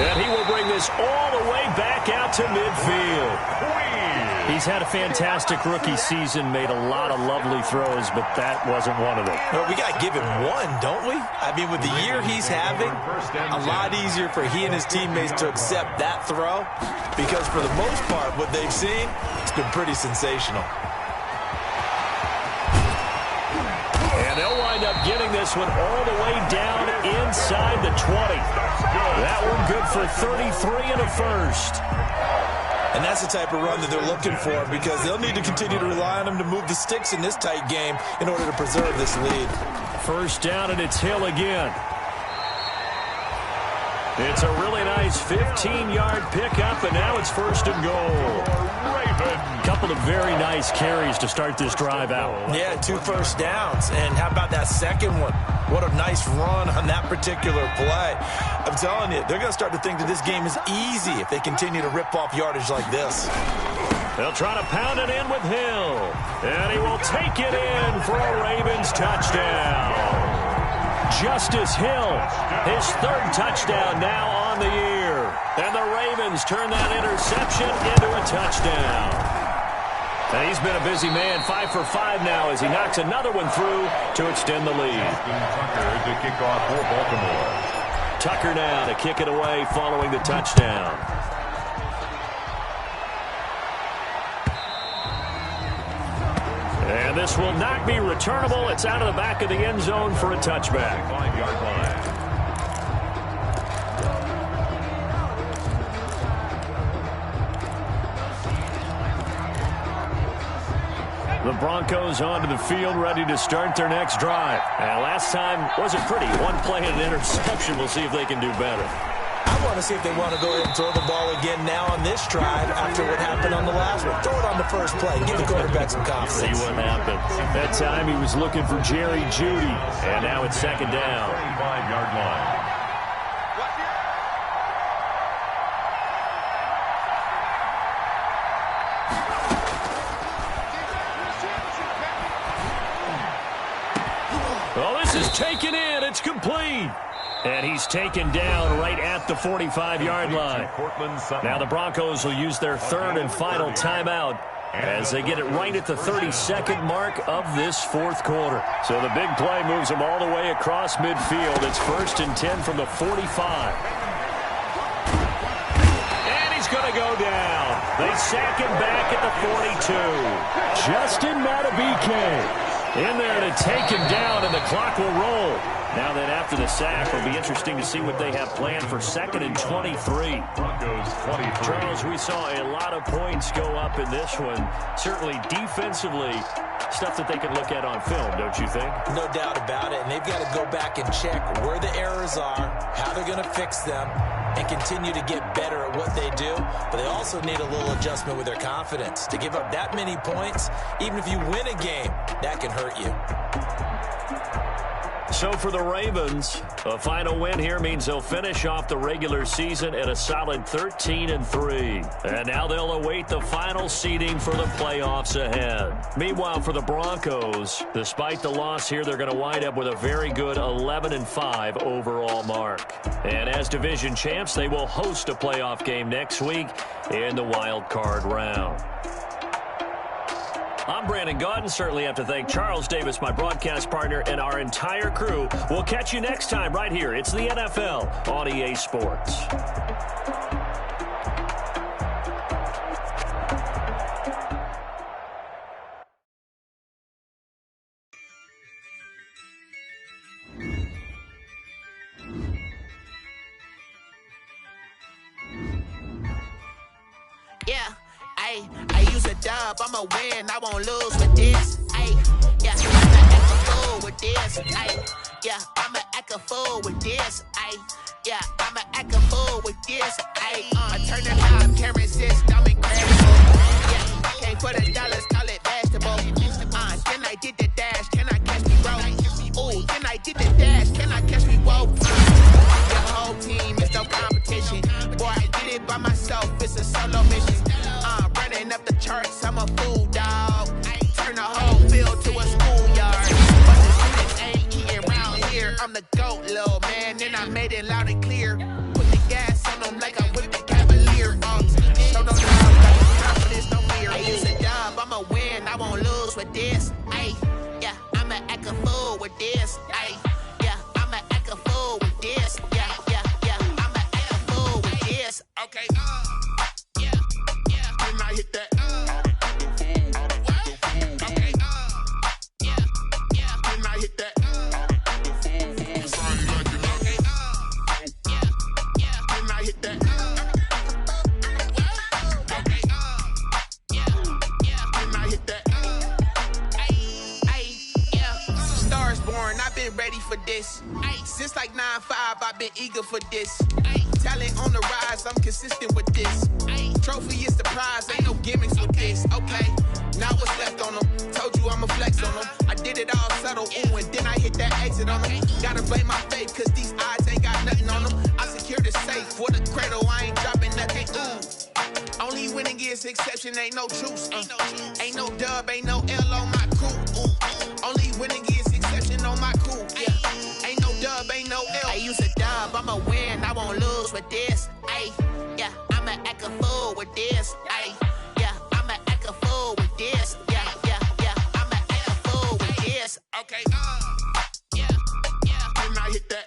And he will bring this all the way back out to midfield. He's had a fantastic rookie season, made a lot of lovely throws, but that wasn't one of them. Well, we got to give him one, don't we? I mean, with the year he's having, a lot easier for he and his teammates to accept that throw because for the most part, what they've seen, it's been pretty sensational. And they'll wind up getting this one all the way down inside the 20. That one good for 33 and a first. And that's the type of run that they're looking for because they'll need to continue to rely on him to move the sticks in this tight game in order to preserve this lead. First down, and it's Hill again. It's a really nice 15-yard pickup, and now it's 1st and goal. Couple of very nice carries to start this drive out. Yeah, 2 first downs. And how about that second one? What a nice run on that particular play. I'm telling you, they're going to start to think that this game is easy if they continue to rip off yardage like this. They'll try to pound it in with Hill. And he will take it in for a Ravens touchdown. Justice Hill, his 3rd touchdown now on the year. And the Ravens turn that interception into a touchdown. And he's been a busy man, 5 for 5 now as he knocks another one through to extend the lead. Tucker to kick off for Baltimore. Tucker now to kick it away following the touchdown. And this will not be returnable. It's out of the back of the end zone for a touchback. 5-yard line. The Broncos onto the field, ready to start their next drive. And last time wasn't pretty. 1 play and an interception. We'll see if they can do better. I want to see if they want to go ahead and throw the ball again now on this drive after what happened on the last one. Throw it on the first play. Give the quarterback some confidence. See what happened. That time he was looking for Jerry Jeudy. And now it's 2nd down. 5-yard line. Oh, this is taken in. It's complete. And he's taken down right at the 45-yard line. Now the Broncos will use their 3rd and final timeout as they get it right at the 32nd mark of this 4th quarter. So the big play moves them all the way across midfield. It's 1st and 10 from the 45. And he's going to go down. They sack him back at the 42. Justin Madubuike in there to take him down, and the clock will roll. Now then, after the sack, it'll be interesting to see what they have planned for 2nd and 23. Broncos 23. Charles, we saw a lot of points go up in this one. Certainly defensively, stuff that they can look at on film, don't you think? No doubt about it. And they've got to go back and check where the errors are, how they're going to fix them, and continue to get better at what they do. But they also need a little adjustment with their confidence. To give up that many points, even if you win a game, that can hurt you. So for the Ravens, a final win here means they'll finish off the regular season at a solid 13-3. And now they'll await the final seeding for the playoffs ahead. Meanwhile, for the Broncos, despite the loss here, they're going to wind up with a very good 11-5 overall mark. And as division champs, they will host a playoff game next week in the wild card round. I'm Brandon Gaudin. Certainly have to thank Charles Davis, my broadcast partner, and our entire crew. We'll catch you next time right here. It's the NFL on EA Sports. Yeah, I use a dub, I'ma win, I won't lose with this. Yeah, I'ma act a fool with this. Yeah, I'ma act a fool with this. Yeah, I'ma act a fool with this. I turn the knob, can't resist, I'm incredible. Yeah, can't put $1, call it vegetable. Then I did the dash, can I catch me roll? Ooh, then I did the dash, can I catch me roll? Your whole team is no competition. Boy, I did it by myself, it's a solo mission. Running up the charts, I'm a fool, dog. Turn the whole field to a schoolyard. But the students ain't eating round here. I'm the GOAT, little man, and I made it loud and clear. Put the gas on them like I'm with the Cavalier. Show no love, got confidence, no fear. I use a dub, I'ma win, I won't lose with this. Yeah, I'ma act a fool with this. Yeah, I'ma act a fool with this. Yeah, I'ma act a fool with this. Okay, Can I hit that? Okay, Can I hit that? Can I hit that? Can I hit that? Stars born, I've been ready for this. Since like 9-5, I've been eager for this. talent on the rise, I'm consistent with this. Trophy is the prize, ain't no gimmicks with this. Okay, now what's left on them? Told you I'ma flex on them. I did it all subtle, ooh, and then I hit that exit on them. Gotta blame my faith, cause these odds ain't got nothing on them. I secured the safe for the cradle, I ain't dropping nothing, ooh. Only winning is exception, ain't no truce. Ain't no dub, ain't no L on my crew. Ooh. Only winning is exception on my crew. Yeah, ain't no dub, ain't no L. I use a dub, I'ma win, I won't lose with this. Ay, yeah, I'ma act a fool with this. Ay, yeah, I'ma act a fool with this. Yeah, yeah, yeah, I'ma act a fool with this. Okay, yeah, yeah. Then I hit that.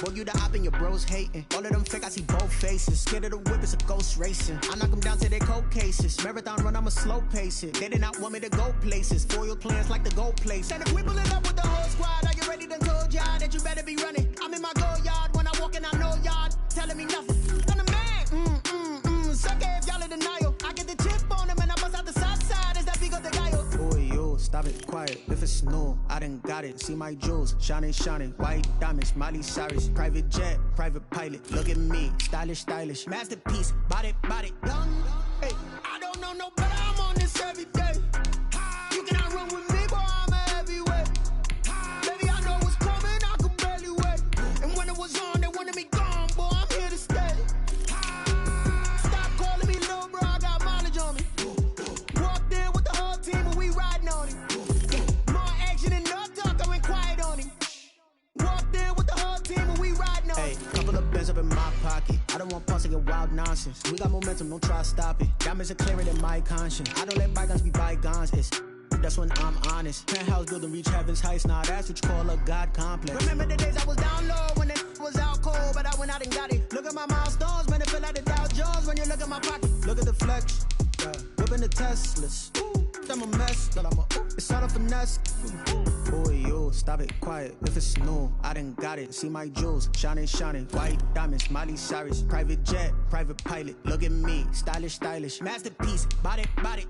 Well, you the op and your bros hating. All of them fake, I see both faces. Scared of the whip, it's a ghost racing. I knock them down to their cold cases. Marathon run, I'ma slow pace it. They did not want me to go places. Foil plans like the gold place. And if we pulling up with the whole squad, are you ready? Done told y'all that you better be running. I'm in my go yard. When I walk in, I know y'all telling me nothing. I'm the man. Suck it if y'all in denial. I get the chip on them and I bust out the south side. Is that big of the guy? Boy, yo, stop it, quiet. If it's new, I done got it. See my jewels, shining, white diamonds, Miley Cyrus, private jet, private pilot. Look at me, stylish, masterpiece, body, young. Hey, I don't know no better. I'm on this every day. You cannot run with me, boy. I'm a heavyweight. Baby, I know what's coming. I could barely wait. And when it was on, they wanted me gone, boy. I'm here to stay. Stop calling me little bro. I got mileage on me. Walked in with the whole team and we riding on it. More action and no talk. I went quiet on him. Walked in with the whole team and we riding on it. Hey, couple of bands up in my pocket. I don't want parts of your wild nonsense. We got momentum, don't try to stop it. Diamonds are clearer than my conscience. I don't let bygones be bygones. That's when I'm honest. Penthouse building, reach heaven's heights. Now that's what you call a God complex. Remember the days I was down low when it was out cold, but I went out and got it. Look at my milestones, man, it feel like the Dow Jones when you look at my pocket. Look at the flex, yeah. Whipping the Teslas. I'm a mess, but it's all a finesse. Boy, yo, stop it, quiet. If it's new, I done got it. See my jewels, shining, white diamonds, Miley Cyrus, private jet, private pilot. Look at me, stylish, masterpiece, body,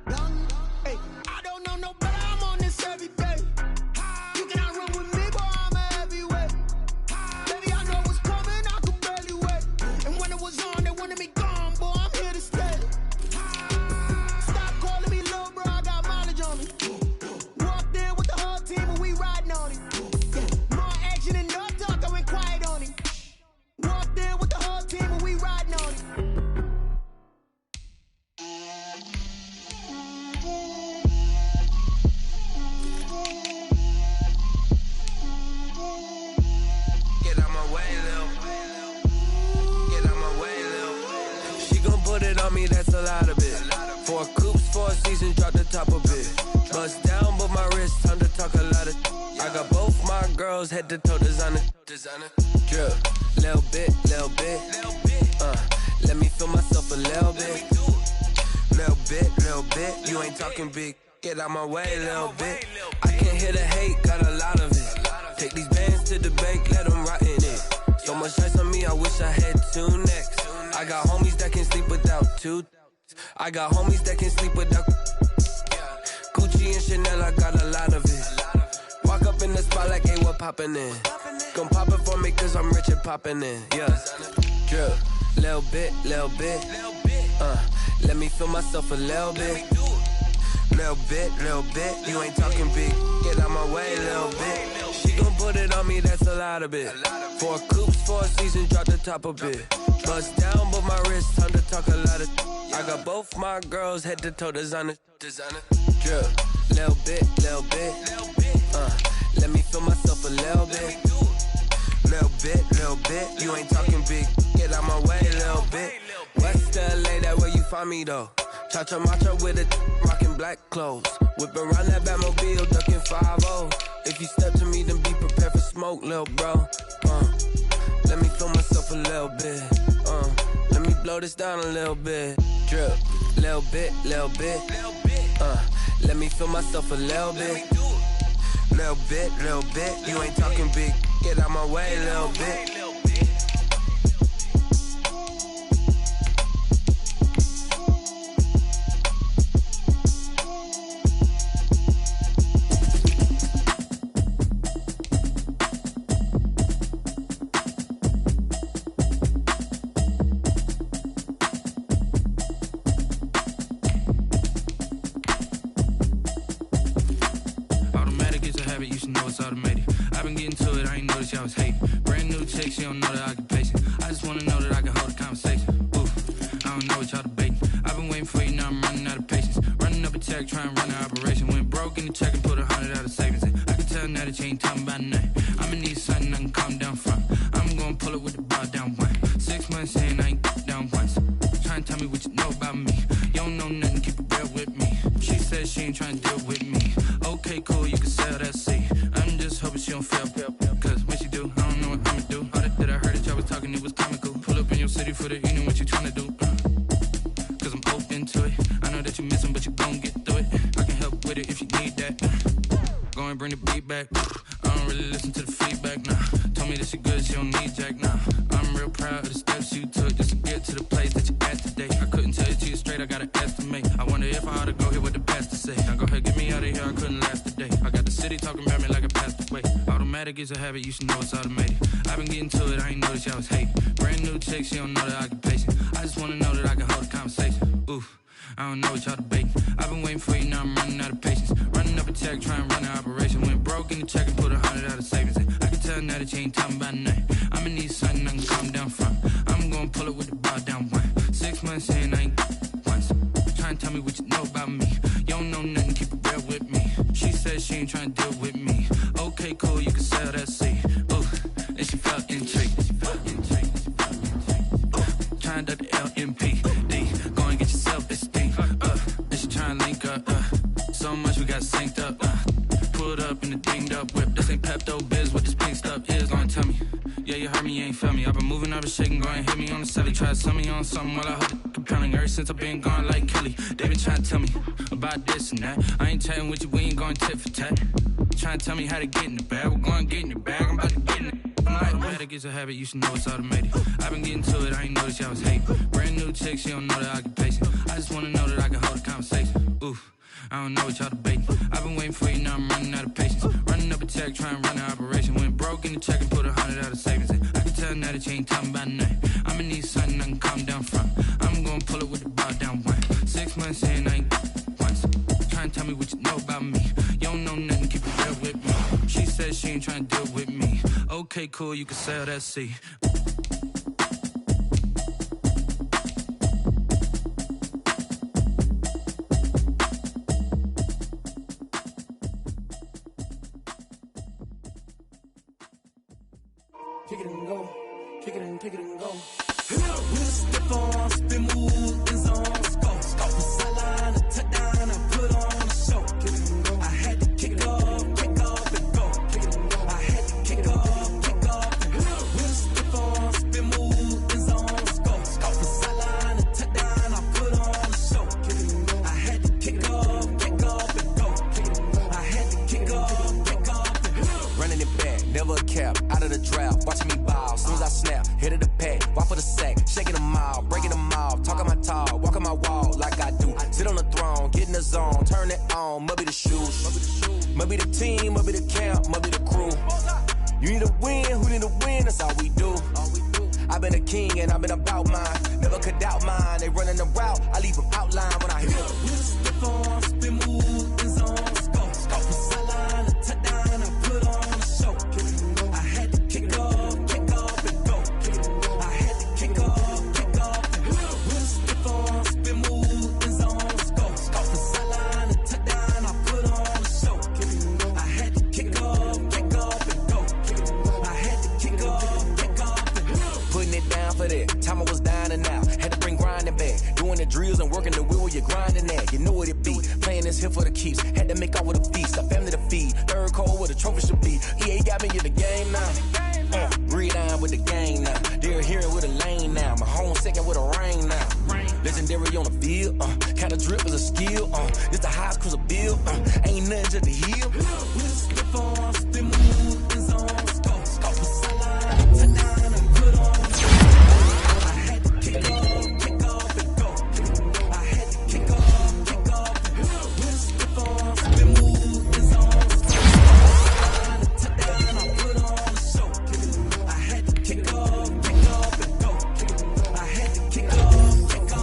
young. Hey, I don't know no better. I'm on this every day. You cannot run with me, boy. I'm a heavyweight. Baby, I know what's coming. I could barely wait. And when it was on, they wanted me gone, boy. I'm here to stay. Stop calling me little bro. I got mileage on me. Walked in with the whole team and we riding on it. More action and no talk. I went quiet on him. Walked in with the whole team and we riding on it. Put it on me, that's a lot of it. 4 coops, 4 seasons, drop the top of it. Bust down, but my wrist, time to talk a lot of. I got both my girls, head to toe designer. Drip, little bit. Let me feel myself a little bit. Little bit. You ain't talking big. Get out my way, little bit. I can't hear the hate, got a lot of it. Take these bands to the bank, let them rot in it. So much ice on me, I wish I had 2 necks. I got homies that can sleep without 2. I got homies that can sleep without Gucci and Chanel, I got a lot of it. Walk up up in the spot like, hey, what poppin' in? Gon' pop it for me cause I'm rich and poppin' in, yeah. Drip, little bit, let me feel myself a little bit. Little bit, you ain't talking big. Get out my way, little bit. She gon' put it on me, that's a lot of it. 4 coops, 4 seasons, drop the top a bit. Bust down, but my wrist, time to talk a lot of. I got both my girls head to toe designer. Drip, little bit, let me feel myself a little bit. Little bit, you ain't talking big. Get out my way, little bit. West LA, that where you find me though. Cha-cha matcha with a rockin' black clothes. Whip around that Batmobile, ducking 5-0. If you step to me, then be prepared for smoke, lil' bro. Let me feel myself a little bit. Let me blow this down a little bit. Drip, little bit. Let me feel myself a little bit. Little bit, you ain't talking big. Get out my way, little bit. I was hating. Brand new chick, she don't know that I can pace it. I just wanna know that I can hold a conversation. Oof, I don't know what y'all debating. I've been waiting for you, now I'm running out of patience. Running up a check, trying to run an operation. Went broke in the check and put 100 out of savings in. I can tell now that you ain't talking about nothing. I'ma need something I can calm down from. I'm gonna pull it with the bar down one. 6 months in, I ain't down once. Trying to tell me what you know about me. You don't know nothing, keep it real with me. She said she ain't trying to deal with me. Okay, cool, you can sell that seat. I'm just hoping she don't fail. Cause when she do, I don't know what I'ma do. All that I heard that y'all was talking, it was comical. Pull up in your city for the evening, what you tryna do? Cause I'm open to it. I know that you missing, but you gon' get through it. I can help with it if you need that. Go and bring the beat back. I don't really listen to the feedback, nah. Told me that she good, she don't need jack, nah. I'm real proud of the steps you took just to get to the place that you at today. I couldn't tell it to you straight, I gotta estimate. I wonder if I ought to go here with the pastor say. Now go ahead, get me out of here, I couldn't last today. I got the city talking about me like I passed away. Automatic is a habit, you should know it's automated. I've been getting to it, I ain't noticed y'all was hating. Brand new chick, she don't know that I can pace it. I just wanna know that I can hold a conversation. Oof, I don't know what y'all debating. I've been waiting for you, now I'm running out of patience. Running up a check, trying to run an operation. Went broke in the check and put 100 out of savings in. I can tell now that you ain't talking about nothing. I'ma need something I can calm down from. I'm gonna pull it with the bar down one. 6 months in, I ain't once. Trying to tell me what you know about me. You don't know nothing, keep it real with me. She said she ain't trying to deal with me. Okay, cool, you can sell that seat. Ooh, and she felt intrigued. Trying to the LMP. Go and get yourself esteem. And she trying to link up. So much we got synced up. Pulled up in the dinged up whip. This ain't Pepto-Biz, what this pink stuff is. Long tell me. Yeah, you heard me, you ain't felt me. I've been moving, I've been shaking, go and hit me on the celly. Try to sell me on something while I hold it compelling. Ever since I've been gone like Kelly, they been trying to tell me about this and that. I ain't chatting with you, we ain't going tit for tat. Trying to tell me how to get in the bag. We're going to get in the bag, I'm about to get in it. Automatic is a habit, you should know it's automated. I've been getting to it, I ain't noticed y'all was hating. Brand new chick, she don't know that I can pace it. I just wanna know that I can hold a conversation. Oof, I don't know what y'all debating. I've been waiting for you, now I'm running out of patience. Running up a check, trying to run an operation. Went broke in the check and put 100 out of savings in. I can tell now that you ain't talking about nothing. I'ma need something I can calm down from. I'm gonna pull it with the bar down one. 6 months in, I ain't once. Trying to tell me what you know about me. You don't know nothing, keep it real with me. She said she ain't trying to deal with me. Okay, cool, you can sell that seat. Kick it and go, kick it and kick it and go. We'll step on, spin, move, in zone, go. From sideline to touchdown, I put on a show. Kick it and go. I had to kick off and go. Kick it and go. I had to kick off and go. We'll step on, spin, move, in zone, go. From sideline to touchdown, I put on a show. Kick it and go. I had to kick off and go. Kick it and go. I had to kick off and go. Running it back, never a cap, out of the draft. Watching me ball, soon as I snap, hit of the pack, walk for the sack, shaking them all, breaking them all, talking my talk, walking my wall like I do. Sit on the throne, get that's all we do. I've been a king and I've been about mine. Never could doubt mine. They running the route, I leave them outline when I hear them. Slip on, spin move, and zone, scope. From sideline to touchdown, I put on a show. I had to kick off and go. I had to kick off and go. Slip on, spin move, and zone, scope. From sideline to touchdown, I put on a show. I had to kick off and go. I had to kick off and go. Putting it down for that. Time I was dying and out. Had to bring grinding back. Doing the drills and working the wheel, you're grinding that. You know what it be. Playing this here for the keeps. Had to make off with a feast. A family to feed. Third cold where the trophy should be. EA got me in the game now. Breed on with the game now. They're hearing with a lane now. My home second with a rain now. Legendary on the field. Kind of drip is a skill. This the highest cruiser bill. Ain't nothing just to heal. Slip on, spin move, and zone, scope. From sideline to down and put on. I had to kick off and go. I had to kick off and go. Slip on, spin move, and zone, scope. To down, I put on a show. I had to kick off and go. I had to kick off and go.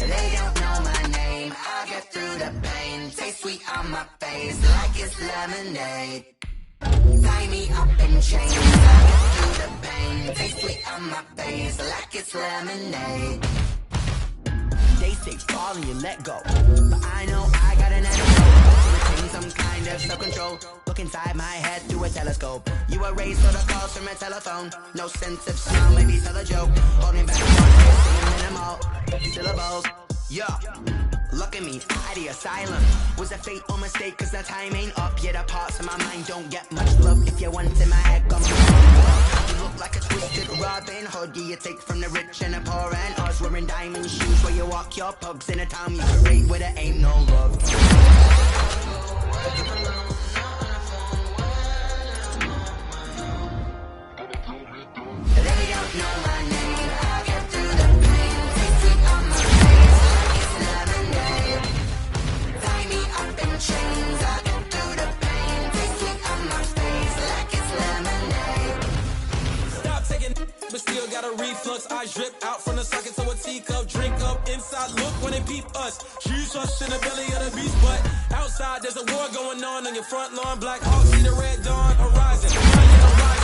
They don't know my name. I'll get through the pain. Taste sweet on my face like it's lemonade. Tie me up in chains. I'll get through the pain. Taste sweet on my face like it's lemonade. They say fall and you let go, but I know I got an antidote. Retain some kind of self-control. Look inside my head through a telescope. You erase all the calls from a telephone. No sense of smell, maybe tell a joke. Holding back one minimal syllables. Yeah. Look at me, out of asylum. Was a fate or mistake, cause the time ain't up. Yet the parts of my mind don't get much love. If you want in my head, come on. You look like a twisted Robin Hood. Yeah, you take from the rich and the poor and us. Wearing diamond shoes where you walk your pugs in a town you create where there ain't no love. They don't know my name. I'll get through the pain. Taste sweet on my face like it's lemonade. Tie me up in chains. I'll get through the pain. Taste sweet on my face like it's lemonade. Stop taking, but still got a reflux. Eyes drip out from the socket to a teacup. Drink up inside, look when they beep us. Choose us in the belly of the beast, but outside there's a war going on your front lawn. Black Hawk see the red dawn arising.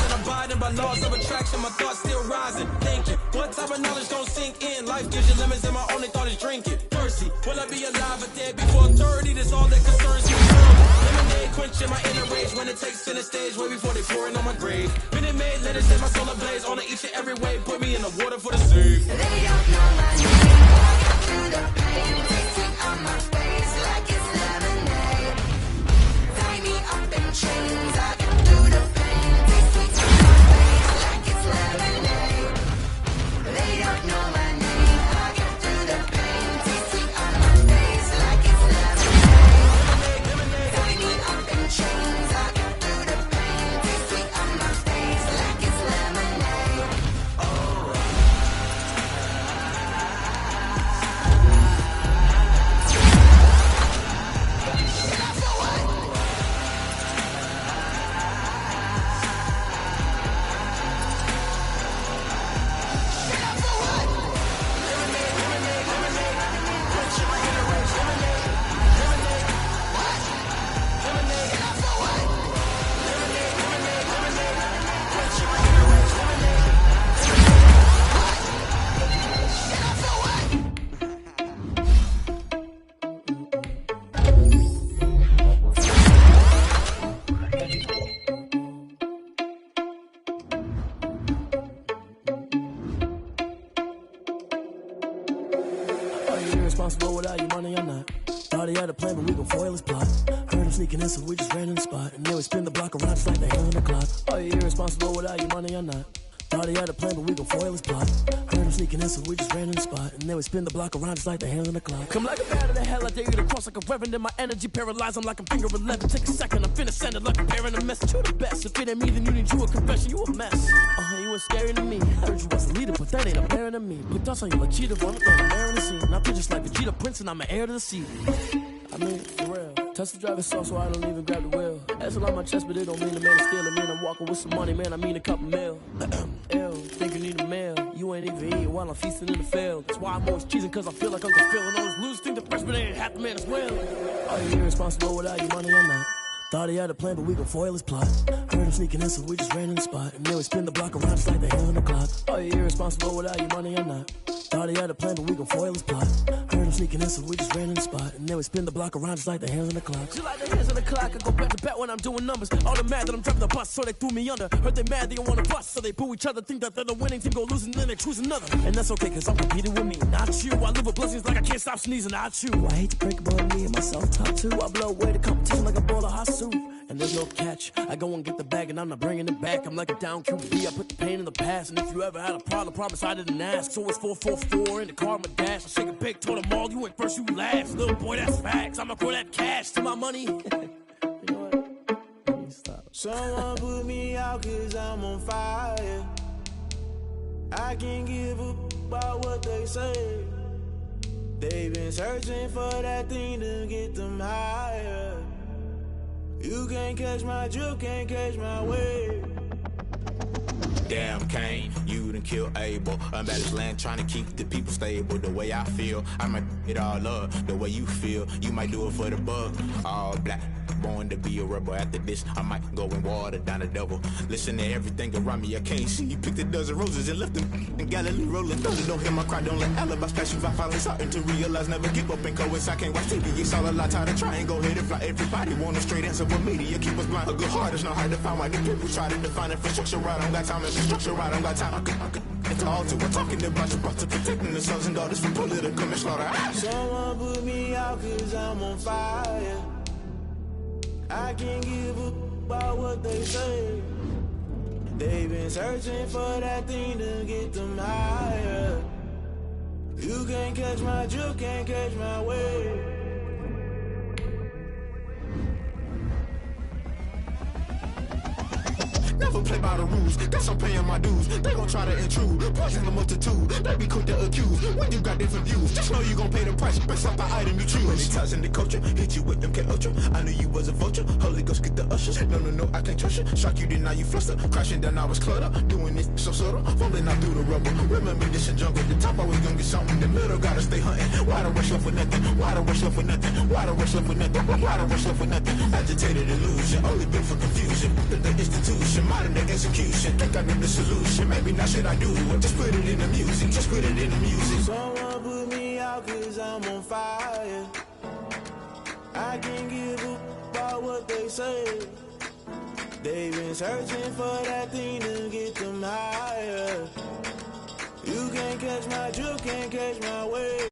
Abiding by laws of attraction, my thoughts still rising. Thinking, what type of knowledge don't sink in? Life gives you lemons and my only thought is drinking. Thirsty, will I be alive or dead before 30? That's all that concerns me. Lemonade quenching my inner rage when it takes center stage way before they pour it on my grave. Minute Maid, let it set my soul ablaze on each and every way. Put me in the water for the save. They don't know my name. I get through the pain. Taste sweet on my face like it's lemonade. Tie me up in chains. I get through the pain. Taste sweet on my face like it's lemonade. They don't know my name. I get through the pain. Taste sweet on my face like it's lemonade. Tie me up in chains. I get through the pain. Taste sweet on my face like it's lemonade. Oh. Irresponsible without your money or not. Thought he had a plan, but we gon' foil his plot. Heard him sneaking in, so we just ran in the spot. And then we spin the block around just like they hell in the clock. Are you irresponsible without your money or not? Thought he had a plan, but we gon' foil his plot. Heard him sneaking in, so we just ran in the spot. And then we spin the block around just like the hands on the clock. Come like a bat of the hell, I dare you to cross like a reverend. And my energy paralyzed, I'm like I'm finger 11. Take a second, I'm finna send it like a parent a message. You the best, if it ain't me, then you need you a confession. You a mess. You ain't scary to me. Heard you was a leader, but that ain't apparent to me. Put dust on you like cheetah, run up on the air in the scene. I feel just like Vegeta Prince, and I'm an heir to the sea. I mean, for real. Touch the driver's sauce, so I don't even grab the wheel. That's all on my chest, but it don't mean the man is stealing. Man, I'm walking with some money, man, I mean a couple mil. Ew, think you need a meal. You ain't even eating while I'm feasting in the field. That's why I'm always cheesing, cause I feel like Uncle Phil. And all those losers think the freshman ain't half the man as well. Are you irresponsible without your money or not? Thought he had a plan, but we gon' foil his plot. Heard him sneaking in, so we just ran in the spot. And then we spin the block around just like the hands on the clock. Are you irresponsible without your money or not? Thought he had a plan, but we gon' foil his plot. Heard him sneaking in, so we just ran in the spot. And then we spin the block around just like the hands on the clock. Just like the hands on the clock, I go back to back when I'm doing numbers. All the mad that I'm driving the bus, so they threw me under. Heard they mad, they don't wanna bust, so they boo each other. Think that they're the winning team, go losing, then they choose another. And that's okay, cause I'm competing with me, not you. I live with blessings like I can't stop sneezing, not you. I hate to break about me and myself top two. I blow away the competition like a bowl of hot soup. And there's no catch. I go and get the bag and I'm not bringing it back. I'm like a down QB. I put the pain in the past. And if you ever had a problem, promise I didn't ask. So it's 444 in the car, my dash. I shake a big, told them all, you ain't first, you last. Little boy, that's facts. I'ma throw that cash to my money. You know what? Stop. Someone put me out cause I'm on fire. I can't give a about what they say. They've been searching for that thing to get them higher. You can't catch my drift, can't catch my wave. Damn, Kane, you done killed Abel. I'm at this land trying to keep the people stable. The way I feel, I might it all up. The way you feel, you might do it for the bug. All black, born to be a rebel. After this, I might go and water down the devil. Listen to everything around me, I can't see. You picked a dozen roses and left them in Galilee rolling. Thunder, don't hear my cry, don't let alibis pass you. I finally starting to realize, never give up and coincide. I can't watch TV, it's all a lot. Tired of trying, go ahead and fly. Everybody want a straight answer, but media keep us blind. A good heart is not hard to find. Why the people try to define infrastructure right? I don't got time, infrastructure right, I don't got time. It's all to we're talking about your brother, protecting the sons and daughters from political manslaughter. Someone put me out cause I'm on fire. I can't give a about what they say. They've been searching for that thing to get them higher. You can't catch my drift, can't catch my wave. Never play by the rules, guess I'm paying my dues. They gon' try to intrude, poison the multitude. They be quick to accuse, when you got different views. Just know you gon' pay the price, based off the item you choose. Many ties in the culture, hit you with MK Ultra. I knew you was a vulture, Holy Ghost get the ushers. No, I can't trust you. Shock you, then now you fluster. Crashing down, I was cluttered. Doing this so subtle, falling out through the rubble. Remember this in jungle, the top always gonna get something. In the middle, gotta stay hunting. Why the rush left with nothing? Why the rush left with nothing? Why the rush left with nothing? Why the rush left with nothing? Agitated illusion, only built for confusion. The institution, modern day execution. Think I know the solution. Maybe not should I do it? Just put it in the music. Just put it in the music. Someone put me out cause I'm on fire. I can't give a about what they say. They've been searching for that thing to get them higher. You can't catch my drift, can't catch my wave.